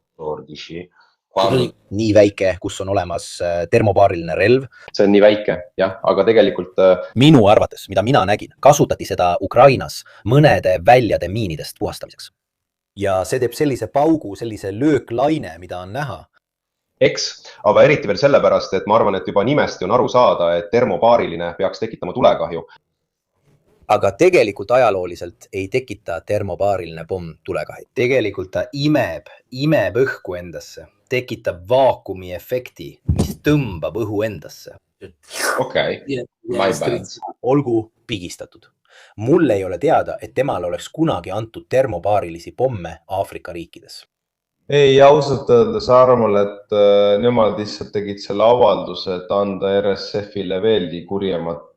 Nii väike, kus on olemas termobaariline relv.
See on nii väike, jah, aga tegelikult
minu arvates, mida mina nägin, kasutati seda Ukrainas mõnede väljade miinidest puhastamiseks. Ja see teeb sellise paugu, sellise lööklaine, mida on näha.
Eks, aga eriti veel sellepärast, et ma arvan, et juba nimesti on aru saada, et termobaariline peaks tekitama tulekahju.
Aga tegelikult ajalooliselt ei tekita termobaariline pomm tulekahju. Tegelikult ta imeb õhku endasse, tekitab vaakumi efekti, mis tõmbab õhu endasse.
Okei, my bad.
Olgu pigistatud. Mul ei ole teada, et temal oleks kunagi antud termobaarilisi pomme Aafrika riikides.
Ei, ausalt öeldes arvan, et nemad lihtsalt tegid selle avalduse, et anda RSF-ile veelgi kurjemat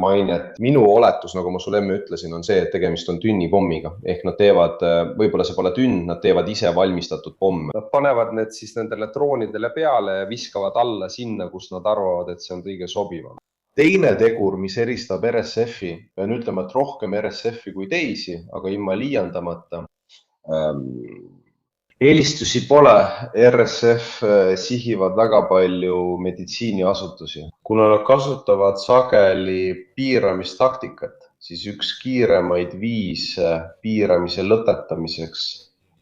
mainet. Minu oletus, nagu ma sulle emme ütlesin, on see, et tegemist on tünnipommiga. Ehk nad teevad, võib-olla see pole tünn, nad teevad ise valmistatud pomme. Nad panevad need siis nendele droonidele peale ja viskavad alla sinna, kus nad arvavad, et see on kõige sobivam. Teine tegur, mis eristab RSF-i, pean ütlema, et rohkem RSF-i kui teisi, aga ilma liiandamata. Eelistusi pole, RSF sihivad väga palju meditsiiniasutusi. Kuna nad kasutavad sageli piiramistaktikat, siis üks kiiremaid viis piiramise lõpetamiseks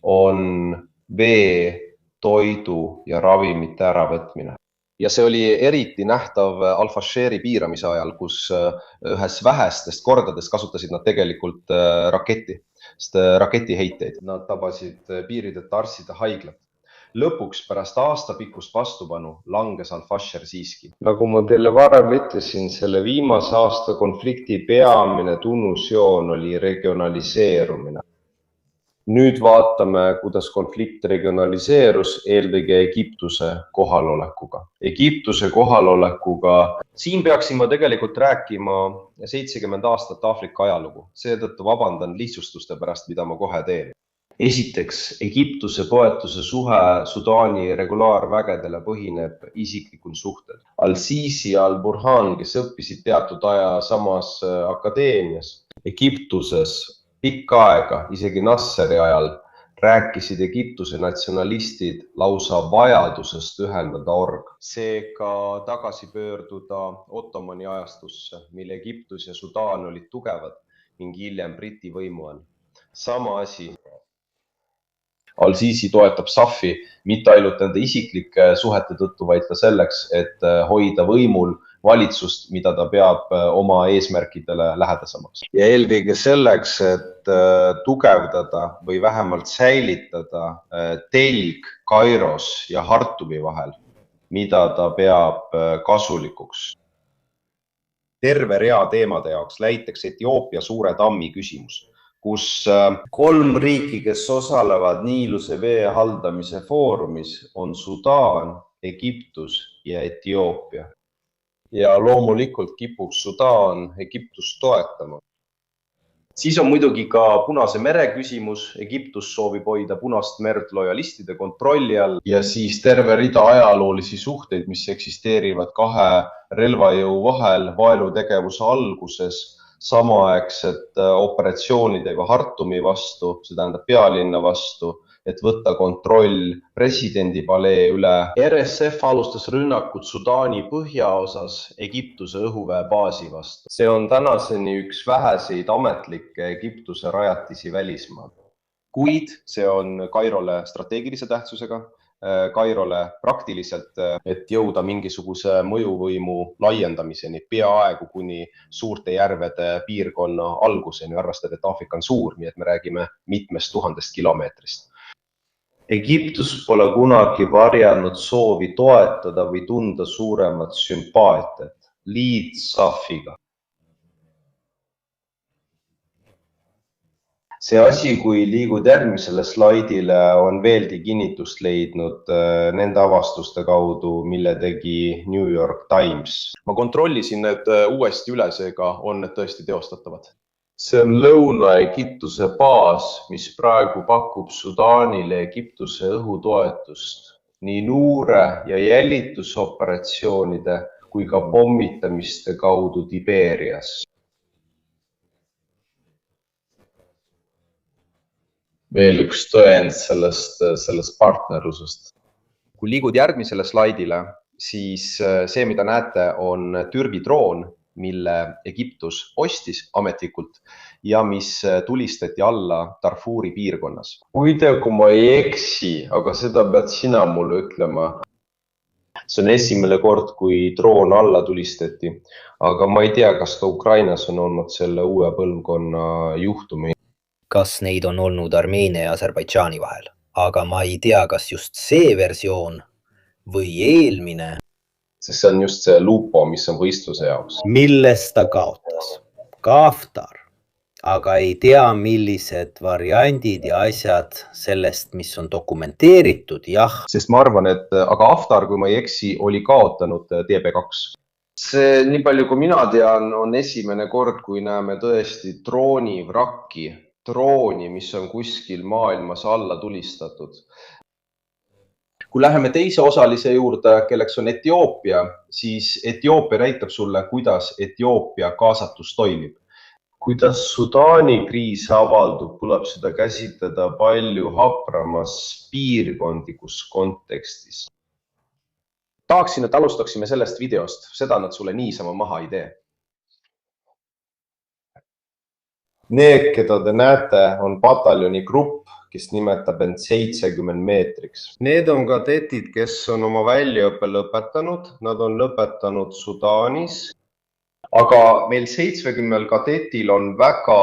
on vee, toidu ja ravimite äravõtmine. Ja see oli eriti nähtav Al-Fasheri piiramise ajal, kus ühes vähestest kordades kasutasid nad tegelikult raketiheiteid. Nad tabasid piirideta arstide haiglat. Lõpuks pärast aastapikkust vastupanu langes Al-Fasher siiski. Nagu ma teile varem ütlesin, selle viimase aasta konflikti peamine tunnusjoon oli regionaliseerumine. Nüüd vaatame, kuidas konflikt regionaliseerus eelkõige Egiptuse kohalolekuga. Egiptuse kohalolekuga. Siin peaksin ma tegelikult rääkima 70 aastat Aafrika ajalugu. Seetõttu vabandan lihtsustuste pärast, mida ma kohe teen. Esiteks, Egiptuse poetuse suhe Sudaani regulaarvägedele põhineb isiklikul suhtel. Al-Sisi ja Al-Burhan, kes õppisid teatud aja samas akadeemias Egiptuses, pikka aega, isegi Nasseri ajal, rääkisid Egiptuse natsionalistid lausa vajadusest ühendada org. Seega tagasi pöörduda Ottomani ajastusse, mille Egiptus ja Sudaan olid tugevad ning hiljem Briti võimu all. Sama asi. Al-Sisi toetab Safi mitte ainult nende isiklike suhete tõttu, vaid ka selleks, et hoida võimul valitsust, mida ta peab oma eesmärkidele lähedasemaks. Ja eelkõige selleks, et tugevdada või vähemalt säilitada telg Kairos ja Hartumi vahel, mida ta peab kasulikuks. Terve rea teemade jaoks, näiteks Etioopia suure tammi küsimus, kus 3 riiki, kes osalevad Niiluse vee haldamise foorumis, on Sudaan, Egiptus ja Etioopia. Ja loomulikult kipuks Sudaan Egiptust toetama. Siis on muidugi ka Punase mere küsimus. Egiptus soovib hoida Punast merd lojalistide kontrolli all ja siis terve rida ajaloolisi suhteid, mis eksisteerivad 2 relvajõu vahel vaenutegevuse alguses samaaegset operatsioonidega Hartumi vastu, see tähendab pealinna vastu, et võtta kontroll presidendi palee üle. RSF alustas rünnakut Sudaani põhjaosas Egiptuse õhuväebaasi vastu. See on tänaseni üks väheseid ametlikke Egiptuse rajatisi välismaal. Kuid see on Kairole strateegilise tähtsusega, Kairole praktiliselt, et jõuda mingisuguse mõjuvõimu laiendamiseni peaaegu kuni suurte järvede piirkonna alguseni, arvestades, et Aafrika on suur, nii et me räägime mitmest 1000 kilomeetrist. Egiptus pole kunagi varjanud soovi toetada või tunda suuremat sümpaatiat Liid Safiga. See asi, kui liigud järgmisele slaidile, on veelgi kinnitust leidnud nende avastuste kaudu, mille tegi New York Times.
Ma kontrollisin need uuesti üle, seega on need tõesti teostatavad.
See on Lõuna-Egiptuse baas, mis praegu pakub Sudaanile Egiptuse õhutoetust nii luure ja jälitusoperatsioonide kui ka pommitamiste kaudu Tiberias. Veel üks tõend sellest partnerlusest.
Kui liigud järgmisele slaidile, siis see, mida näete, on Türgi droon, mille Egiptus ostis ametlikult ja mis tulistati alla Darfuri piirkonnas.
Kui ma ei eksi, aga seda pead sina mulle ütlema. See on esimene kord, kui droon alla tulistati, aga ma ei tea, kas ka Ukrainas on olnud selle uue põlvkonna juhtumi.
Kas neid on olnud Armeenia ja Aserbaidžaani vahel, aga ma ei tea, kas just see versioon või eelmine.
Sest see on just see Lupo, mis on võistluse jaoks.
Millest ta kaotas? Haftar, aga ei tea, millised variandid ja asjad sellest, mis on dokumenteeritud, jah.
Sest ma arvan, et aga Haftar, kui ma ei eksi, oli kaotanud DB2.
See, nii palju kui mina tean, on esimene kord, kui näeme tõesti droonivrakki, drooni, mis on kuskil maailmas alla tulistatud. Kui läheme teise osalise juurde, kelleks on Etioopia, siis Etioopia näitab sulle, kuidas Etioopia kaasatus toimib. Kuidas Sudaani kriis avaldub, tuleb seda käsitleda palju hapramas piirkondlikus kontekstis.
Tahaksin, et alustaksime sellest videost, seda nad sulle niisama maha ei tee.
Need, keda te näete, on pataljoni grupp, kes nimetab end 70 meetriks. Need on kadetid, kes on oma väljaõppe lõpetanud. Nad on lõpetanud Sudaanis. Aga meil 70 kadetil on väga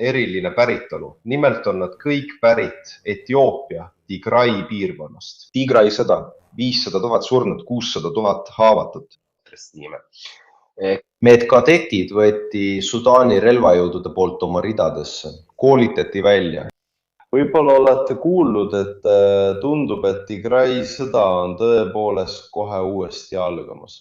eriline päritolu. Nimelt on nad kõik pärit Etioopia Tigray piirkonnast. Tigray sõda, 500 000 surnud, 600 000 haavatut. Need kadetid võeti Sudaani relvajõudude poolt oma ridadesse, koolitati välja. Võib-olla olete kuulnud, et tundub, et Tigray sõda on tõepoolest kohe uuesti algamas.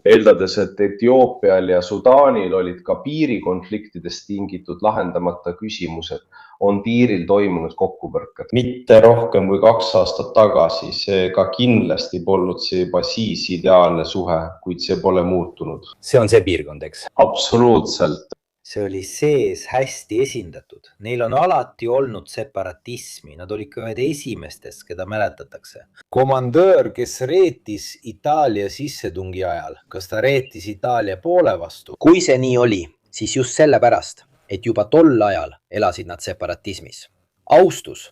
Eeldades, et Etioopial ja Sudaanil olid ka piirikonfliktidest tingitud lahendamata küsimused, on piiril toimunud kokkupõrked. Mitte rohkem kui 2 aastat tagasi, see ka kindlasti polnud see juba siis ideaalne suhe, kuid see pole muutunud.
See on see piirkond, eks?
Absoluutselt.
See oli sees hästi esindatud. Neil on alati olnud separatismi. Nad olid ka ühed esimestest, keda mäletatakse. Komandöör, kes reetis Itaalia sissetungi ajal, kas ta reetis Itaalia poole vastu? Kui see nii oli, siis just sellepärast, et juba tol ajal elasid nad separatismis. Austus.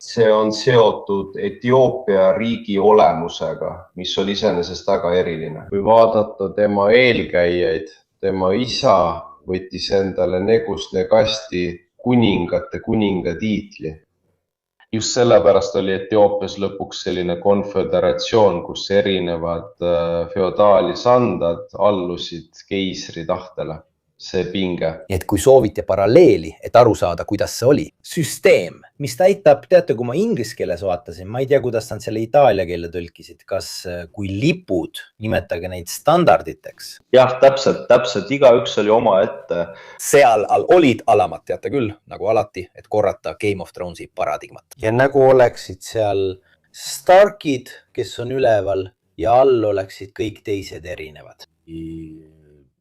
See on seotud Etioopia riigi olemusega, mis oli iseenesest väga eriline. Kui vaadata tema eelkäijaid, tema isa võttis endale negust negasti kuningate kuninga tiitli. Just sellepärast oli Etioopias lõpuks selline konföderatsioon, kus erinevad feodaalisandad allusid keisri tahtele. See pinge.
Et kui soovite paralleeli, et aru saada, kuidas see oli. Süsteem, mis täitab, teate, kui ma inglise keeles vaatasin, ma ei tea, kuidas nad selle itaalia keele tõlkisid, kas kui lipud, nimetage neid standarditeks.
Jah, täpselt, igaüks oli oma ette.
Seal olid alamad, teate küll, nagu alati, et korrata Game of Thronesi paradigmat. Ja nagu oleksid seal Starkid, kes on üleval,
ja all oleksid kõik teised erinevad.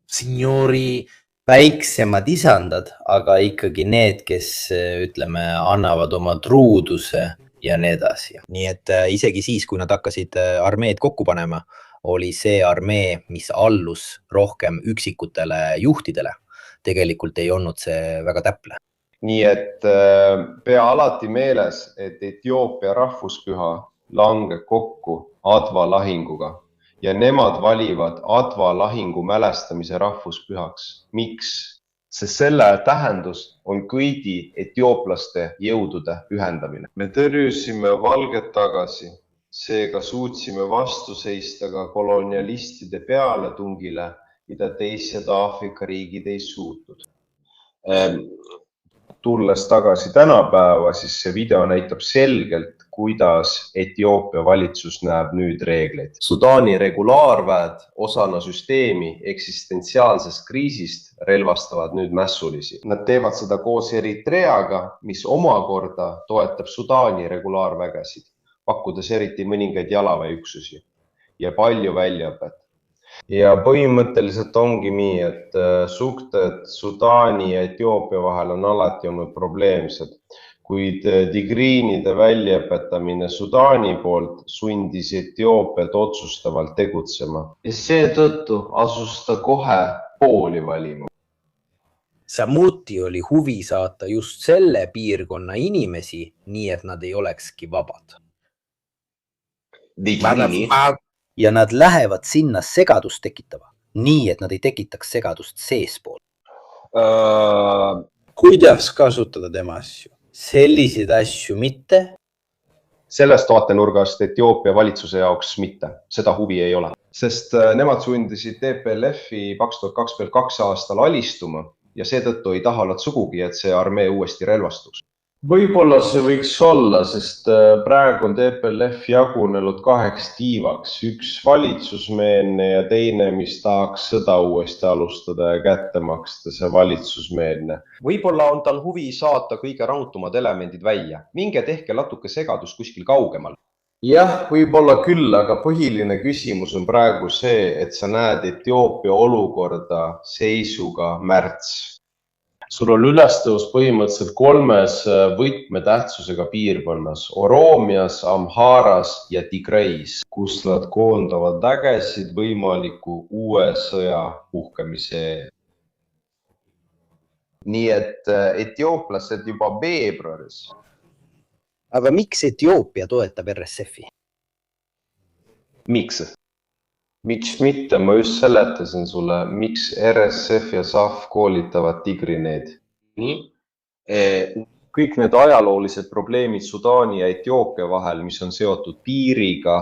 Signori,
Väiksemad isandad, aga ikkagi need, kes ütleme, annavad oma truuduse ja nii edasi.
Nii et isegi siis, kui nad hakkasid armeed kokku panema, oli see armee, mis allus rohkem üksikutele juhtidele. Tegelikult ei olnud see väga täpne.
Nii et pea alati meeles, et Etioopia rahvuspüha langeb kokku Adva lahinguga ja nemad valivad Adva lahingu mälestamise rahvuspühaks. Miks? Sest selle tähendus on kõigi etiooplaste jõudude ühendamine. Me tõrjusime valged tagasi, seega suutsime vastu seista ka kolonialistide pealetungile, mida teised Aafrika riigid ei suutnud. Tulles tagasi tänapäeva, siis see video näitab selgelt, kuidas Etioopia valitsus näeb nüüd reegleid. Sudaani regulaarväed osana süsteemi eksistentsiaalsest kriisist relvastavad nüüd mässulisi. Nad teevad seda koos Eritreaga, mis omakorda toetab Sudaani regulaarvägesid, pakkudes eriti mõningaid jalaväeüksusi ja palju väljaõpet. Ja põhimõtteliselt ongi nii, et suhted Sudaani ja Etioopia vahel on alati olnud probleemsed, kuid tigriinide väljaõpetamine Sudaani poolt sundis Etioopiat otsustavalt tegutsema. Ja seetõttu asus ta kohe pooli valima.
Samuti oli huvi saata just selle piirkonna inimesi, nii et nad ei olekski vabad. Ja nad lähevad sinna segadust tekitama, nii et nad ei tekitaks segadust seespool.
kuidas kasutada tema asju?
Selliseid asju mitte.
Sellest vaatenurgast Etioopia valitsuse jaoks mitte, seda huvi ei ole. Sest nemad sundisid TPLF-i 2022 aastal alistuma ja seetõttu ei taha nad sugugi, et see armee uuesti relvastuks. Võib-olla see võiks olla, sest praegu on TPLF jagunenud 2 tiivaks. Üks valitsusmeelne ja teine, mis tahaks sõda uuesti alustada ja kätte maksta, see valitsusmeelne. Võib-olla on tal huvi saata kõige rahutumad elemendid välja. Minge tehke natuke segadus kuskil kaugemal. Jah, võib-olla küll, aga põhiline küsimus on praegu see, et sa näed Etioopia olukorda seisuga märts. Sul on ülestõus põhimõtteliselt 3 võtmetähtsusega piirkonnas, Oroomias, Amharas ja Tigreis, kus nad koondavad vägesid võimaliku uue sõja puhkemise. Nii et etiooplased juba veebruaris.
Aga miks Etioopia toetab RSF-i?
Miks? Miks mitte? Ma just seletasin sulle, miks RSF ja SAF koolitavad tigrineed. Nii? Kõik need ajaloolised probleemid Sudaani ja Etioopia vahel, mis on seotud piiriga,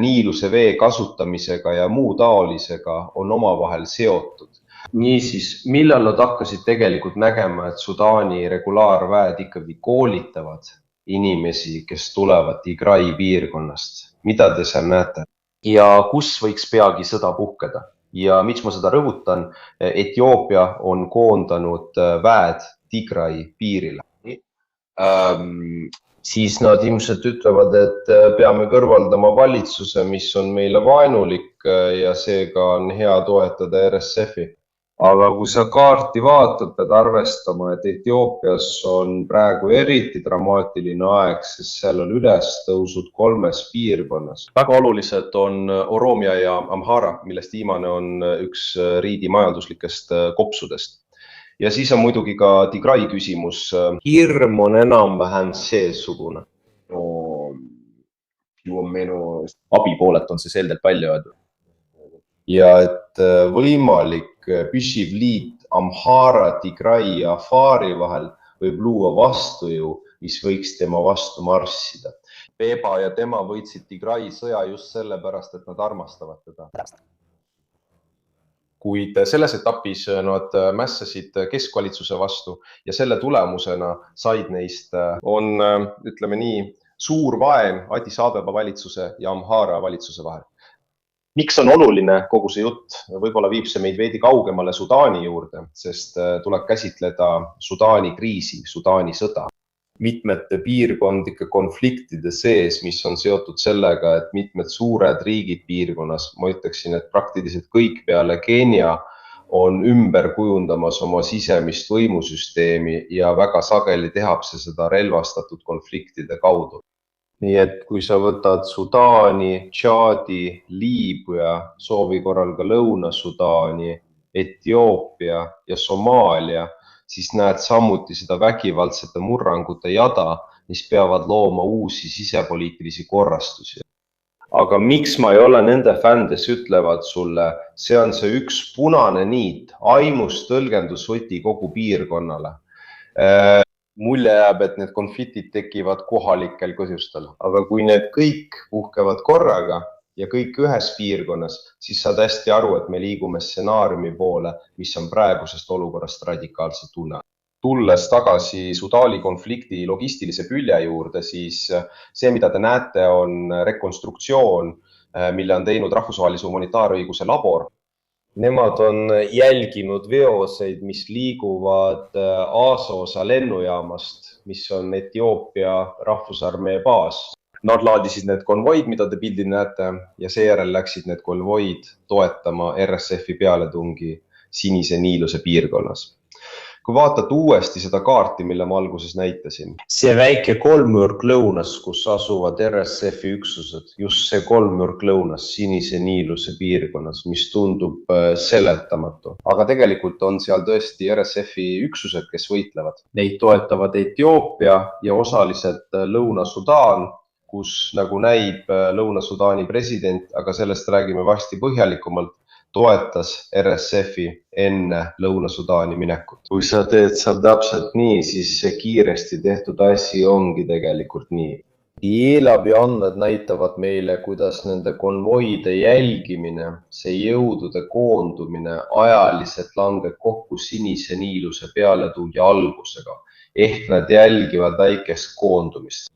Niiluse vee kasutamisega ja muu taolisega, on omavahel seotud. Niisiis, millal nad hakkasid tegelikult nägema, et Sudaani regulaarväed ikkagi koolitavad inimesi, kes tulevad Tigray piirkonnast? Mida te seal näete? Ja kus võiks peagi sõda puhkeda? Ja miks ma seda rõhutan? Etioopia on koondanud väed Tigray piirile. Siis nad ilmselt ütlevad, et peame kõrvaldama valitsuse, mis on meile vaenulik ja seega on hea toetada RSF-i. Aga kui sa kaarti vaatad, pead arvestama, et Etioopias on praegu eriti dramaatiline aeg, sest seal on ülestõusud 3 piirkonnas. Väga olulised on Oroomia ja Amhara, millest viimane on üks riigi majanduslikest kopsudest. Ja siis on muidugi ka Tigray küsimus. Hirm on enam-vähem seesugune. Abi poolelt on see selgelt palju öeldud. Ja et võimalik püsiv liit Amhara, Tigray ja Afari vahel võib luua vastujõu, mis võiks tema vastu marssida. Beba ja tema võitsid Tigray sõja just sellepärast, et nad armastavad teda. Kuid selles etapis nad mässasid keskvalitsuse vastu ja selle tulemusena said neist on, ütleme nii, suur vaen Addis Abeba valitsuse ja Amhara valitsuse vahel. Miks on oluline kogu see jutt? Võib-olla viib see meid veidi kaugemale Sudaani juurde, sest tuleb käsitleda Sudaani kriisi, Sudaani sõda.
mitmete piirkondlike konfliktide sees, mis on seotud sellega, et mitmed suured riigid piirkonnas, ma ütleksin, et praktiliselt kõik peale Keenia on ümber kujundamas oma sisemist võimusüsteemi ja väga sageli tehakse seda relvastatud konfliktide kaudu. Nii et kui sa võtad Sudaani, Tšaadi, Liibüa, soovi korral ka Lõuna-Sudaani, Etioopia ja Somaalia, siis näed samuti seda vägivaldsete murrangute jada, mis peavad looma uusi sisepoliitilisi korrastusi. Aga miks ma ei ole nende fändes ütlevad sulle, see on see üks punane niit, aimus tõlgendusvõti kogu piirkonnale. Mulje jääb, et need konfliktid tekivad kohalikel põhjustel, aga kui need kõik puhkevad korraga ja kõik ühes piirkonnas, siis saad hästi aru, et me liigume stsenaariumi poole, mis on praegusest olukorrast radikaalselt tunne. Tulles tagasi Sudaani konflikti logistilise külje juurde, siis see, mida te näete, on rekonstruktsioon, mille on teinud rahvusvahelise humanitaarõiguse labor. Nemad on jälginud veoseid, mis liiguvad Asosa lennujaamast, mis on Etioopia rahvusarmee baas. Nad laadisid need konvoid, mida te pildil näete, ja seejärel läksid need konvoid toetama RSF-i pealetungi Sinise Niiluse piirkonnas. Kui vaatad uuesti seda kaarti, mille ma alguses näitasin, see väike kolmnurk lõunas, kus asuvad RSF-i üksused, just see kolmnurk lõunas Sinise Niiluse piirkonnas, mis tundub seletamatu. Aga tegelikult on seal tõesti RSF-i üksused, kes võitlevad. Neid toetavad Etioopia ja osaliselt Lõuna-Sudaan, kus nagu näib Lõuna-Sudaani president, aga sellest räägime varsti põhjalikumalt, toetas RSF-i enne Lõuna-Sudaani minekut. Kui sa teed seal täpselt nii, siis see kiiresti tehtud asi ongi tegelikult nii. Eelab ja andmed näitavad meile, kuidas nende konvoide jälgimine, see jõudude koondumine ajaliselt langeb kokku Sinise Niiluse pealetungi algusega, ehk nad jälgivad väikest koondumist.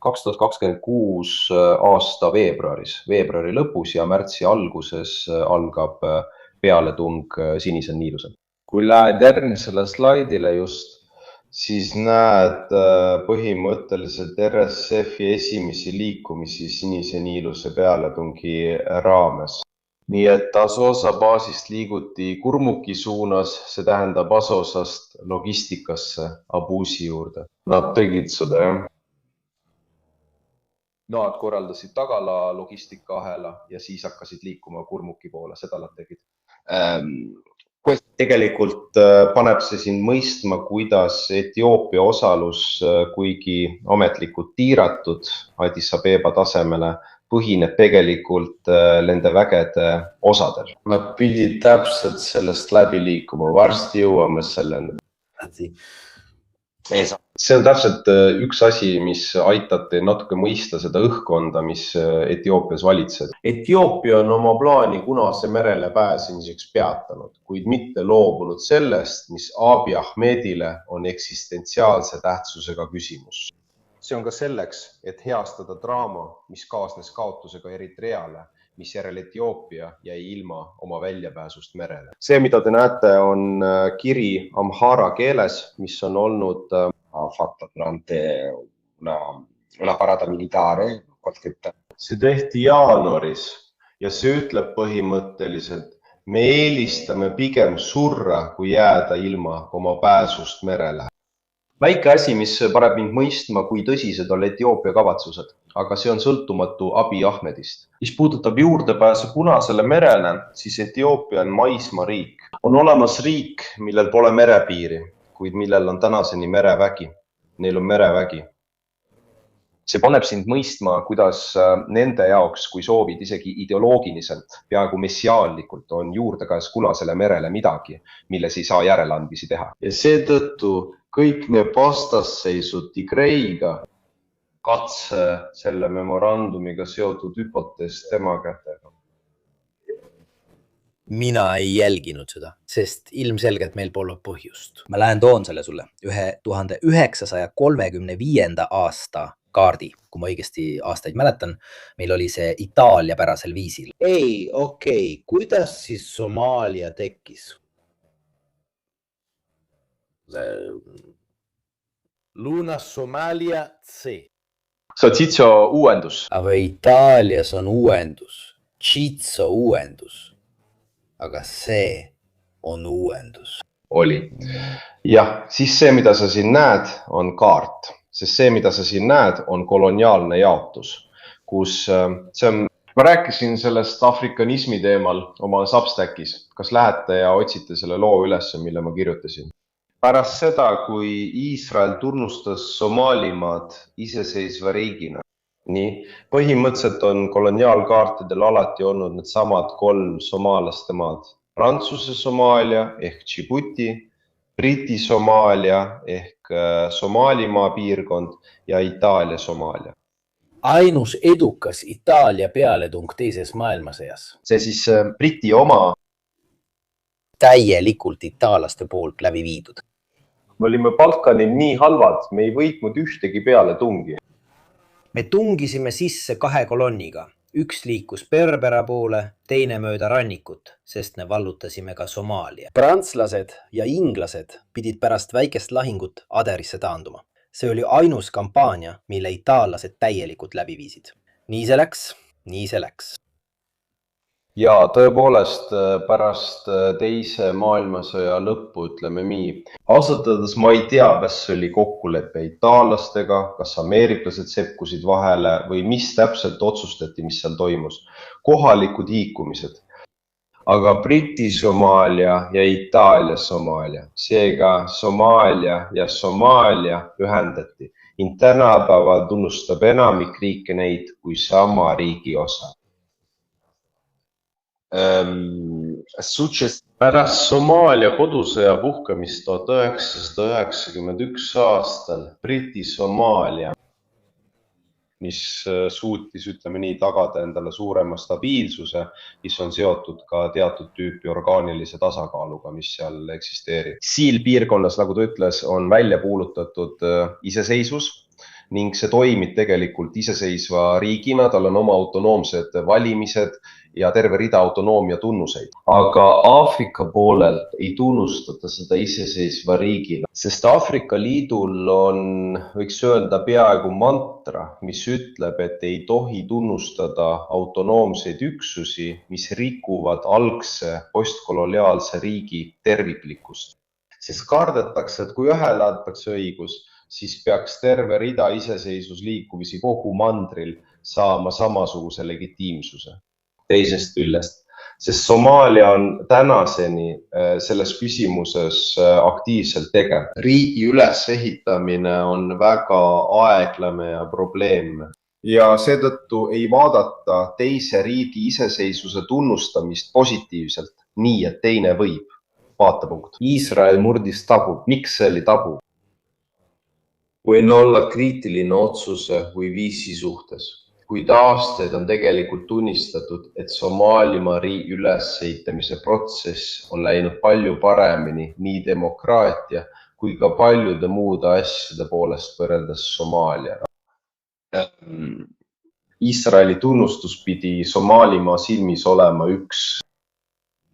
2026 aasta veebruari lõpus ja märtsi alguses algab pealetung Sinisel Niilusel. Kui lähed järgmisele slaidile just, siis näed põhimõtteliselt RSF-i esimesi liikumisi Sinise Niiluse pealetungi raames. Nii et Asosa baasist liiguti Kurmuki suunas, see tähendab Asosast logistikasse Abusi juurde. Nad tegid seda, jah. Nad korraldasid tagala logistikaahela ja siis hakkasid liikuma Kurmuki poole, seda nad tegid. Tegelikult paneb see siin mõistma, kuidas Etioopia osalus, kuigi ametlikult tiiratud Addis Abeba tasemele, põhineb tegelikult nende vägede osadel. Nad pidid täpselt sellest läbi liikuma, varsti jõuame selleni. See on täpselt üks asi, mis aitab teil natuke mõista seda õhkkonda, mis Etioopias valitseb. Etioopia on oma plaani Punase merele pääsemiseks peatanud, kuid mitte loobunud sellest, mis Abiy Ahmedile on eksistentsiaalse tähtsusega küsimus. See on ka selleks, et heastada draama, mis kaasnes kaotusega Eritreale, mis järel Etioopia jäi ilma oma väljapääsust merele. See, mida te näete, on kiri amhara keeles, mis on olnud
fatto durante una parata militare.
See tehti jaanuaris ja see ütleb põhimõtteliselt, me eelistame pigem surra, kui jääda ilma oma pääsust merele. Väike asi, mis paneb mind mõistma, kui tõsised on Etioopia kavatsused, aga see on sõltumatu Abiy Ahmedist. Mis puudutab juurdepääsu Punasele merele, siis Etioopia on maismaariik. On olemas riik, millel pole merepiiri, kuid millel on tänaseni merevägi. Neil on merevägi. See paneb sind mõistma, kuidas nende jaoks, kui soovid isegi ideoloogiliselt, peaaegu messiaallikult on juurdepääs Punasele merele midagi, milles ei saa järeleandmisi teha. Ja seetõttu kõik need vastasseisud Tigreiga, katse selle memorandumiga seotud hüpotees tema kätega.
Mina ei jälginud seda, sest ilmselgelt meil pole põhjust. Ma lähen toon selle sulle 1935. aasta kaardi, kui ma õigesti aastaid mäletan. Meil oli see Itaalia pärasel viisil.
Ei, okei. Kuidas siis Somaalia tekkis? Luna Somalia C.
see on Ciccio uuendus.
aga Itaalias on uuendus. Ciccio uuendus. aga see on uuendus.
Oli. Jah, siis see, mida sa siin näed, on kaart. Sest see, mida sa siin näed, on koloniaalne jaotus, kus see on. Ma rääkisin sellest afrikanismi teemal oma Substackis. Kas lähete ja otsite selle loo üles, mille ma kirjutasin? Pärast seda, kui Iisrael tunnustas Somaalimaad iseseisva riigina. Nii, põhimõtteliselt on koloniaalkaartidel alati olnud need samad 3 somaalaste maad. Prantsuse Somaalia ehk Djibouti, Briti Somaalia ehk Somaalimaa piirkond ja Itaalia Somaalia.
Ainus edukas Itaalia pealetung teises maailmasõjas.
See siis Briti oma.
Täielikult itaalaste poolt läbi viidud.
Me olime Balkanil nii halvad, me ei võitnud ühtegi pealetungi.
Me tungisime sisse 2 kolonniga. Üks liikus Berbera poole, teine mööda rannikut, sest me vallutasime ka Somaalia.
Prantslased ja inglased pidid pärast väikest lahingut Aderisse taanduma. See oli ainus kampaania, mille itaallased täielikult läbi viisid. Nii see läks.
Ja tõepoolest pärast teise maailmasõja lõppu, ütleme nii. Ausatades ma ei tea, kas see oli kokkulepe itaallastega, kas ameeriklased sekkusid vahele või mis täpselt otsustati, mis seal toimus. Kohalikud liikumised. Aga Briti Somaalia ja Itaalia Somaalia, seega Somaalia ja Somaalia ühendati. Tänapäeval tunnustab enamik riike neid kui sama riigi osa. Pärast Somaalia kodusõja puhkemist 1991 aastal Briti Somaalia, mis suutis, ütleme nii, tagada endale suurema stabiilsuse, mis on seotud ka teatud tüüpi orgaanilise tasakaaluga, mis seal eksisteerib. Siil piirkonnas, nagu ta ütles, on välja kuulutatud iseseisvus ning see toimib tegelikult iseseisva riigina, tal on oma autonoomsed valimised ja terve rida autonoomia tunnuseid. Aga Aafrika poolel ei tunnustata seda iseseisva riigina, sest Aafrika Liidul on, võiks öelda, peaaegu mantra, mis ütleb, et ei tohi tunnustada autonoomseid üksusi, mis rikuvad algse postkoloniaalse riigi terviklikkust. Sest kardetakse, et kui ühele antakse õigus, siis peaks terve rida iseseisvusliikumisi kogu mandril saama samasuguse legitiimsuse. Teisest küljest, sest Somaalia on tänaseni selles küsimuses aktiivselt tegev. Riigi ülesehitamine on väga aeglane ja probleemne. Ja seetõttu ei vaadata teise riigi iseseisvuse tunnustamist positiivselt, nii et teine võib. Vaatepunkt. Iisrael murdis tabu. Miks see oli tabu? Võin olla kriitiline otsuse või viisi suhtes. Kuid aastaid on tegelikult tunnistatud, et Somaalimaa riigi ülesehitamise protsess on läinud palju paremini nii demokraatia kui ka paljude muude asjade poolest võrreldes Somaaliaga. Iisraeli tunnustus pidi Somaalimaa silmis olema üks.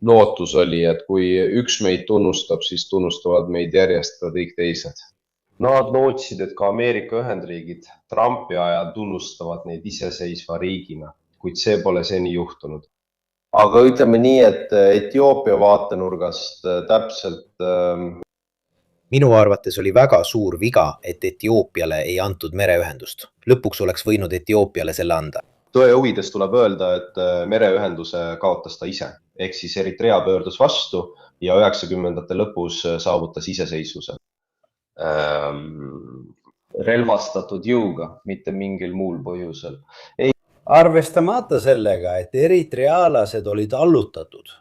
Lootus oli, et kui üks meid tunnustab, siis tunnustavad meid järjest ka kõik teised. Nad lootsid, et ka Ameerika Ühendriigid Trumpi ajal tunnustavad neid iseseisva riigina, kuid see pole seni juhtunud. Aga ütleme nii, et Etioopia vaatenurgast täpselt...
Minu arvates oli väga suur viga, et Etioopiale ei antud mereühendust. Lõpuks oleks võinud Etioopiale selle anda.
Tõe huvides tuleb öelda, et mereühenduse kaotas ta ise. Ehk siis Eritrea pöördus vastu ja 90ndate lõpus saavutas iseseisvuse. Relvastatud jõuga, mitte mingil muul põhjusel.
Arvestamata sellega, et eritrealased olid allutatud,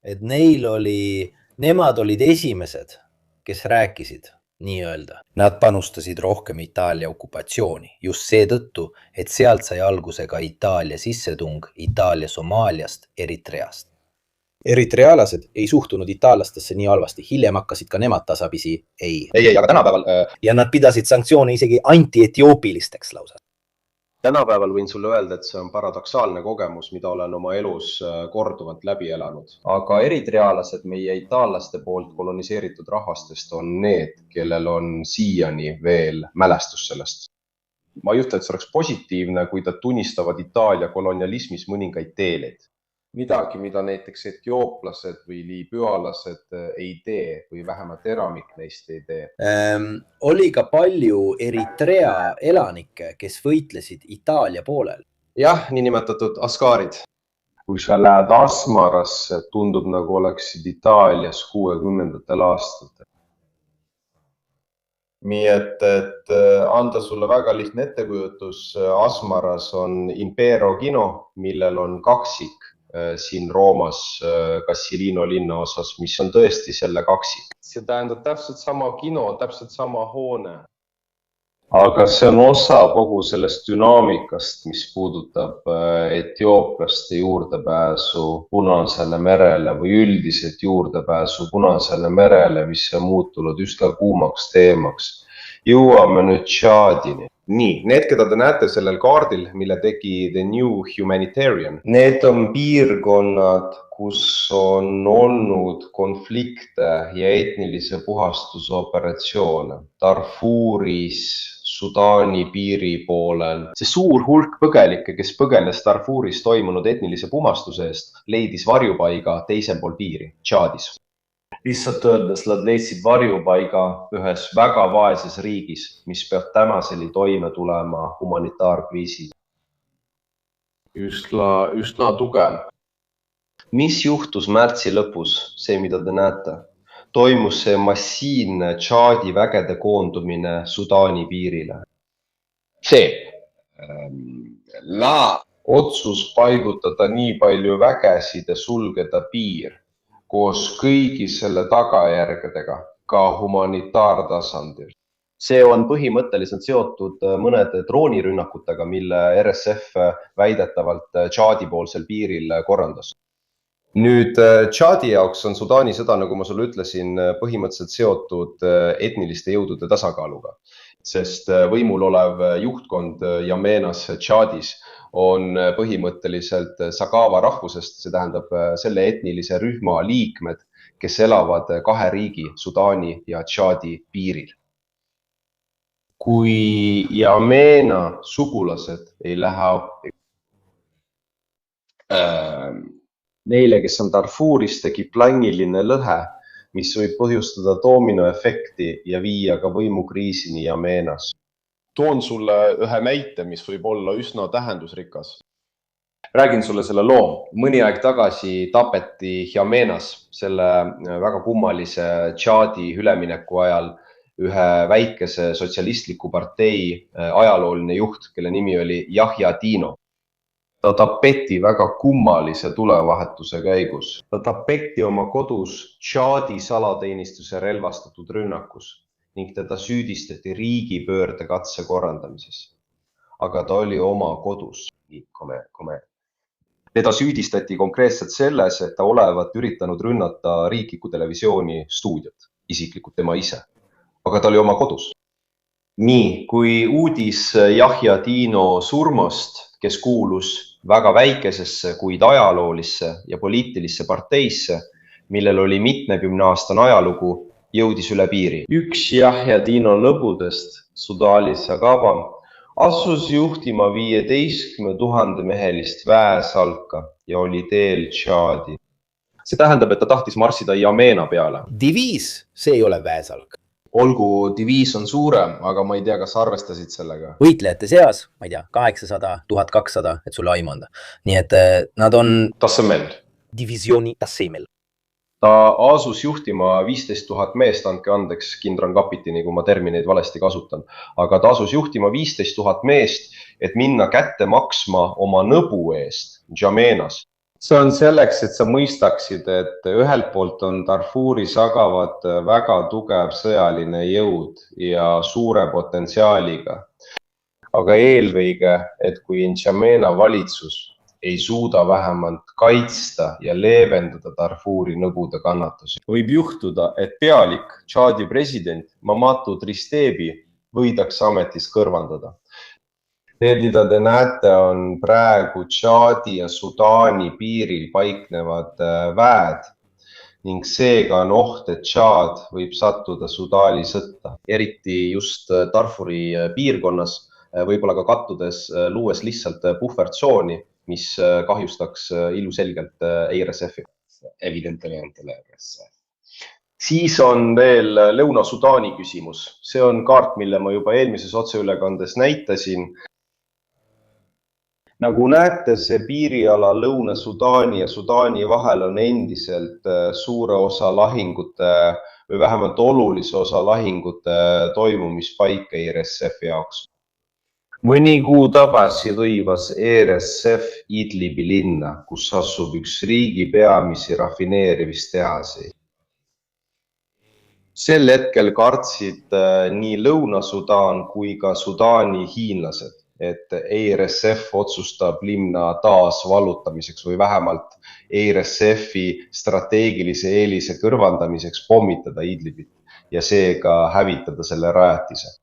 et nemad olid esimesed, kes rääkisid, nii öelda. Nad panustasid rohkem Itaalia okupatsiooni, just seetõttu, et sealt sai alguse ka Itaalia sissetung Itaalia Somaaliast, Eritreast. Eritrealased ei suhtunud itaallastesse nii halvasti, hiljem hakkasid ka nemad tasapisi
ei, aga tänapäeval...
Ja nad pidasid sanktsioone isegi anti-etioopilisteks lausa.
tänapäeval võin sulle öelda, et see on paradoksaalne kogemus, mida olen oma elus korduvalt läbi elanud. Aga eritrealased meie itaallaste poolt koloniseeritud rahvastest on need, kellel on siiani veel mälestus sellest. Ma ei ütle, et see oleks positiivne, kui ta tunnistavad Itaalia kolonialismis mõningaid teeleid. Midagi, mida näiteks etiooplased või liibüalased ei tee või vähemalt enamik neist ei tee.
Oli ka palju Eritrea elanikke, kes võitlesid Itaalia poolel.
Jah, niinimetatud askaarid. Kui sa lähed Asmarasse, tundub nagu oleksid Itaalias 60. aastatel. Nii et anda sulle väga lihtne ettekujutus, Asmaras on Impero kino, millel on kaksik siin Roomas Casilino linna osas, mis on tõesti selle kaksik. See tähendab täpselt sama kino, täpselt sama hoone. Aga see on osa kogu sellest dünaamikast, mis puudutab etiooplaste juurdepääsu Punasele merele või üldiselt juurdepääsu Punasele merele, mis on muutunud üsna kuumaks teemaks. Jõuame nüüd Tšaadini. Nii, need, keda te näete sellel kaardil, mille tegi The New Humanitarian, need on piirkonnad, kus on olnud konflikte ja etnilise puhastuse operatsioone. Darfuris, Sudaani piiri poolel. See suur hulk põgelikke, kes põgenes Darfuris toimunud etnilise puhastuse eest, leidis varjupaiga teisel pool piiri, Tšaadis. Lihtsalt öeldes, nad leidsid varjupaiga ühes väga vaeses riigis, mis peab tänaseni toime tulema humanitaarkriisi. Üsna tugev. Mis juhtus märtsi lõpus, see mida te näete? Toimus see massiivne Tšaadi vägede koondumine Sudaani piirile. See otsus paigutada nii palju vägesid ja sulgeda piir koos kõigi selle tagajärgedega, ka humanitaartasandil. See on põhimõtteliselt seotud mõnede droonirünnakutega, mille RSF väidetavalt Tšaadi poolsel piiril korraldas. Nüüd Tšaadi jaoks on Sudaani sõda, nagu ma sulle ütlesin, põhimõtteliselt seotud etniliste jõudude tasakaaluga, sest võimul olev juhtkond Jamenas Tšaadis on põhimõtteliselt Sakava rahvusest, see tähendab selle etnilise rühma liikmed, kes elavad kahe riigi, Sudaani ja Tšaadi piiril. Kui Jamena sugulased ei lähe appi, neile, kes on Darfuris, tekib plangiline lõhe, mis võib põhjustada dominoefekti ja viia ka võimukriisini Jamenas. Toon sulle ühe näite, mis võib olla üsna tähendusrikas. Räägin sulle selle loo. Mõni aeg tagasi tapeti Jamenas selle väga kummalise Tšaadi ülemineku ajal ühe väikese sotsialistliku partei ajalooline juht, kelle nimi oli Yahya Dino. Ta tapeti väga kummalise tulevahetuse käigus. Ta tapeti oma kodus Tšaadi salateenistuse relvastatud rünnakus ning teda süüdistati riigipöörde katse korraldamises. Aga ta oli oma kodus. Teda süüdistati konkreetselt selles, et ta olevat üritanud rünnata riikliku televisiooni stuudiot, isiklikult tema ise. Aga ta oli oma kodus. Nii, kui uudis Yahya Dino surmast, kes kuulus väga väikesesse, kuid ajaloolisse ja poliitilisse parteisse, millel oli mitmekümneaastane ajalugu, jõudis üle piiri. Üks Yahya Dino lõbudest, Sudali Sagaba, asus juhtima 15 000 mehelist väesalka ja oli teel Tšaadi. See tähendab, et ta tahtis marssida Jamena peale.
Diviis, see ei ole väesalk.
Olgu, diviis on suurem, aga ma ei tea, kas arvestasid sellega.
Võitlejate seas, ma ei tea, 800, 1200, et sulle aimu anda. Nii et nad on
tasemel.
Divisiooni tasemel.
Ta asus juhtima 15 000 meest, andke andeks kindral kapitini, kui ma termineid valesti kasutan. Aga ta asus juhtima 15 000 meest, et minna kätte maksma oma nõbu eest Jamenas. See on selleks, et sa mõistaksid, et ühelt poolt on Darfuri Sagavad väga tugev sõjaline jõud ja suure potentsiaaliga. Aga eelkõige, et kui N'Djamena valitsus ei suuda vähemalt kaitsta ja leevendada Darfuri nõbude kannatusi. Võib juhtuda, et pealik, Tšaadi president Mamadou Tristebi võidaks ametist kõrvandada.
Need, mida te näete, on praegu Tšaadi ja Sudaani piiril paiknevad väed ning seega on oht, et Tšaad võib sattuda Sudaani sõtta. Eriti just Darfuri piirkonnas, võib-olla ka kattudes, luues lihtsalt puhvertsooni, mis kahjustaks iluselgelt ERSF-i.
Evidentemente l'RSF.
Siis on veel Lõuna-Sudaani küsimus. See on kaart, mille ma juba eelmises otseülekandes näitasin. Nagu näete, see piiriala Lõuna-Sudaani ja Sudaani vahel on endiselt suure osa lahingute või vähemalt olulise osa lahingute toimumispaika ERSF jaoks. Mõni kuu tagasi lõivas ERSF Idlibi linna, kus asub üks riigi peamisi rafineerimistehaseid. Sel hetkel kartsid nii Lõuna-Sudaan kui ka Sudaani hiinlased, et ERSF otsustab linna taas vallutamiseks või vähemalt ERSF-i strateegilise eelise kõrvandamiseks pommitada Idlibit ja seega hävitada selle rajatise.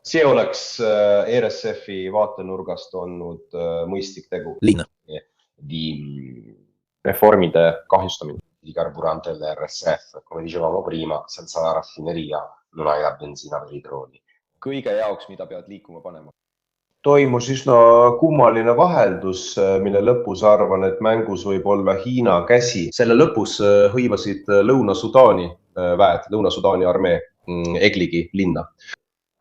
See oleks ERSF-i vaatenurgast olnud mõistlik tegu.
Linna.
Di
Reformide kahjustamine.
carburante dell'RSF. Come dicevamo prima, senza la raffineria non hai la benzina per I droni.
Kõige jaoks, mida pead liikuma panema. Toimus üsna kummaline vaheldus, mille lõpus arvan, et mängus võib olla Hiina käsi. Selle lõpus hõivasid Lõuna-Sudaani väed, Lõuna-Sudaani armee Egligi linna.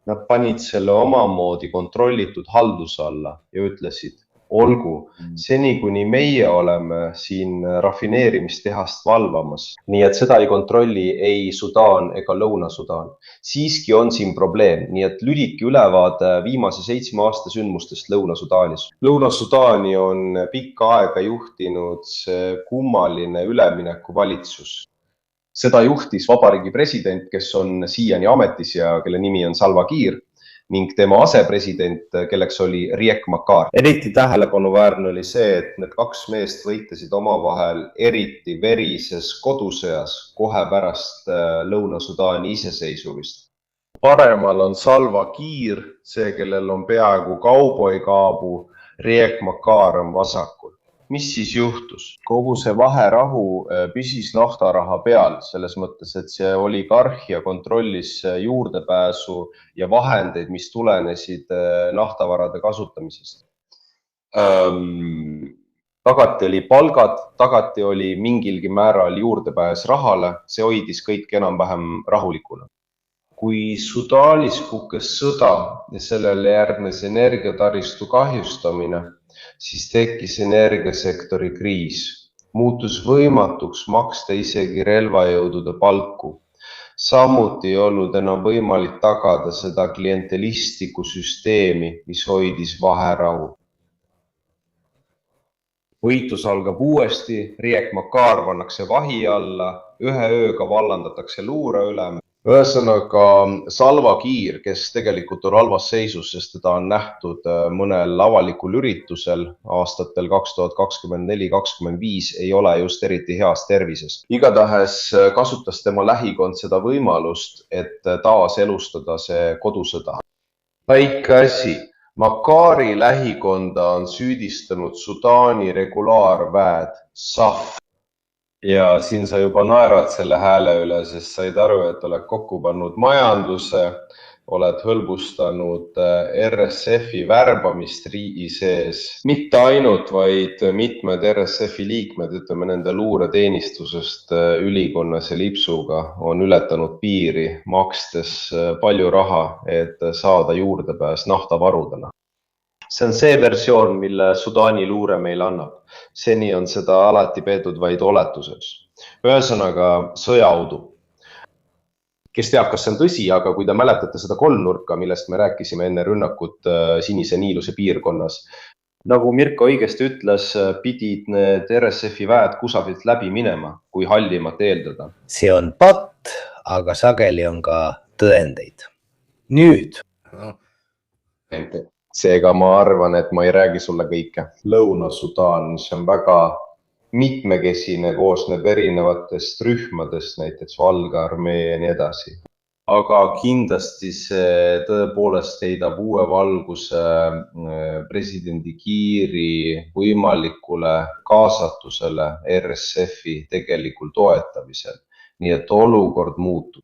Nad panid selle omamoodi kontrollitud halduse alla ja ütlesid, olgu, seni kuni meie oleme siin rafineerimistehast valvamas, nii et seda ei kontrolli ei Sudaan ega Lõuna-Sudaan. Siiski on siin probleem, nii et lühike ülevaade viimase 7 aasta sündmustest Lõuna-Sudaanis. Lõuna-Sudaani on pikka aega juhtinud see kummaline üleminekuvalitsus. Seda juhtis vabariigi president, kes on siiani ametis ja kelle nimi on Salva Kiir, ning tema asepresident, kelleks oli Riek Machar. Eriti tähelepanuväärne oli see, et need 2 meest võitlesid omavahel eriti verises kodusõjas kohe pärast Lõuna-Sudaani iseseisvumist. Paremal on Salva Kiir, see, kellel on peaaegu kauboikaabu, Riek Machar on vasakul. Mis siis juhtus? Kogu see vaherahu püsis naftaraha peal, selles mõttes, et see oligarhia kontrollis juurdepääsu ja vahendeid, mis tulenesid naftavarade kasutamisest. Tagati oli palgad, tagati oli mingilgi määral juurdepääs rahale, see hoidis kõik enam-vähem rahulikuna. Kui Sudaanis puhkes sõda ja sellele järgnes energiataristu kahjustamine, siis tekkis energiasektori kriis. Muutus võimatuks maksta isegi relvajõudude palku. Samuti ei olnud enam võimalik tagada seda klientelistlikku süsteemi, mis hoidis vaherahu. Võitlus algab uuesti, Riek Machar pannakse vahi alla, ühe ööga vallandatakse luureülem. Ühesõnaga Salva Kiir, kes tegelikult on halvas seisus, sest teda on nähtud mõnel avalikul üritusel aastatel 2024-2025, ei ole just eriti heas tervises. Igatahes kasutas tema lähikond seda võimalust, et taas elustada see kodusõda. Väike asi. Machari lähikonda on süüdistanud Sudaani regulaarväed SAF. Ja siin sa juba naerad selle hääle üle, sest said aru, et oled kokku pannud majanduse, oled hõlbustanud RSF-i värbamist riigi sees. Mitte ainult, vaid mitmed RSF-i liikmed, ütleme nende luureteenistusest ülikonnas ja lipsuga, on ületanud piiri, makstes palju raha, et saada juurdepääs naftavarudena. See on see versioon, mille Sudaani luure meile annab. Seni on seda alati peetud vaid oletuseks. Ühesõnaga sõjaudu. Kes teab, kas see on tõsi, aga kui te mäletate seda kolmnurka, millest me rääkisime enne rünnakut Sinise Niiluse piirkonnas. Nagu Mirko õigesti ütles, pidid need RSF-i väed kusagilt läbi minema, kui hallimat eeldada.
See on patt, aga sageli on ka tõendeid. Nüüd.
Seega ma arvan, et ma ei räägi sulle kõike. Lõuna-Sudaan, mis on väga mitmekesine, koosneb erinevatest rühmadest, näiteks Valge armee ja nii edasi. aga kindlasti see tõepoolest heidab uue valguse presidendi Kiiri võimalikule kaasatusele RSF-i tegelikul toetamisel. Nii et olukord muutub.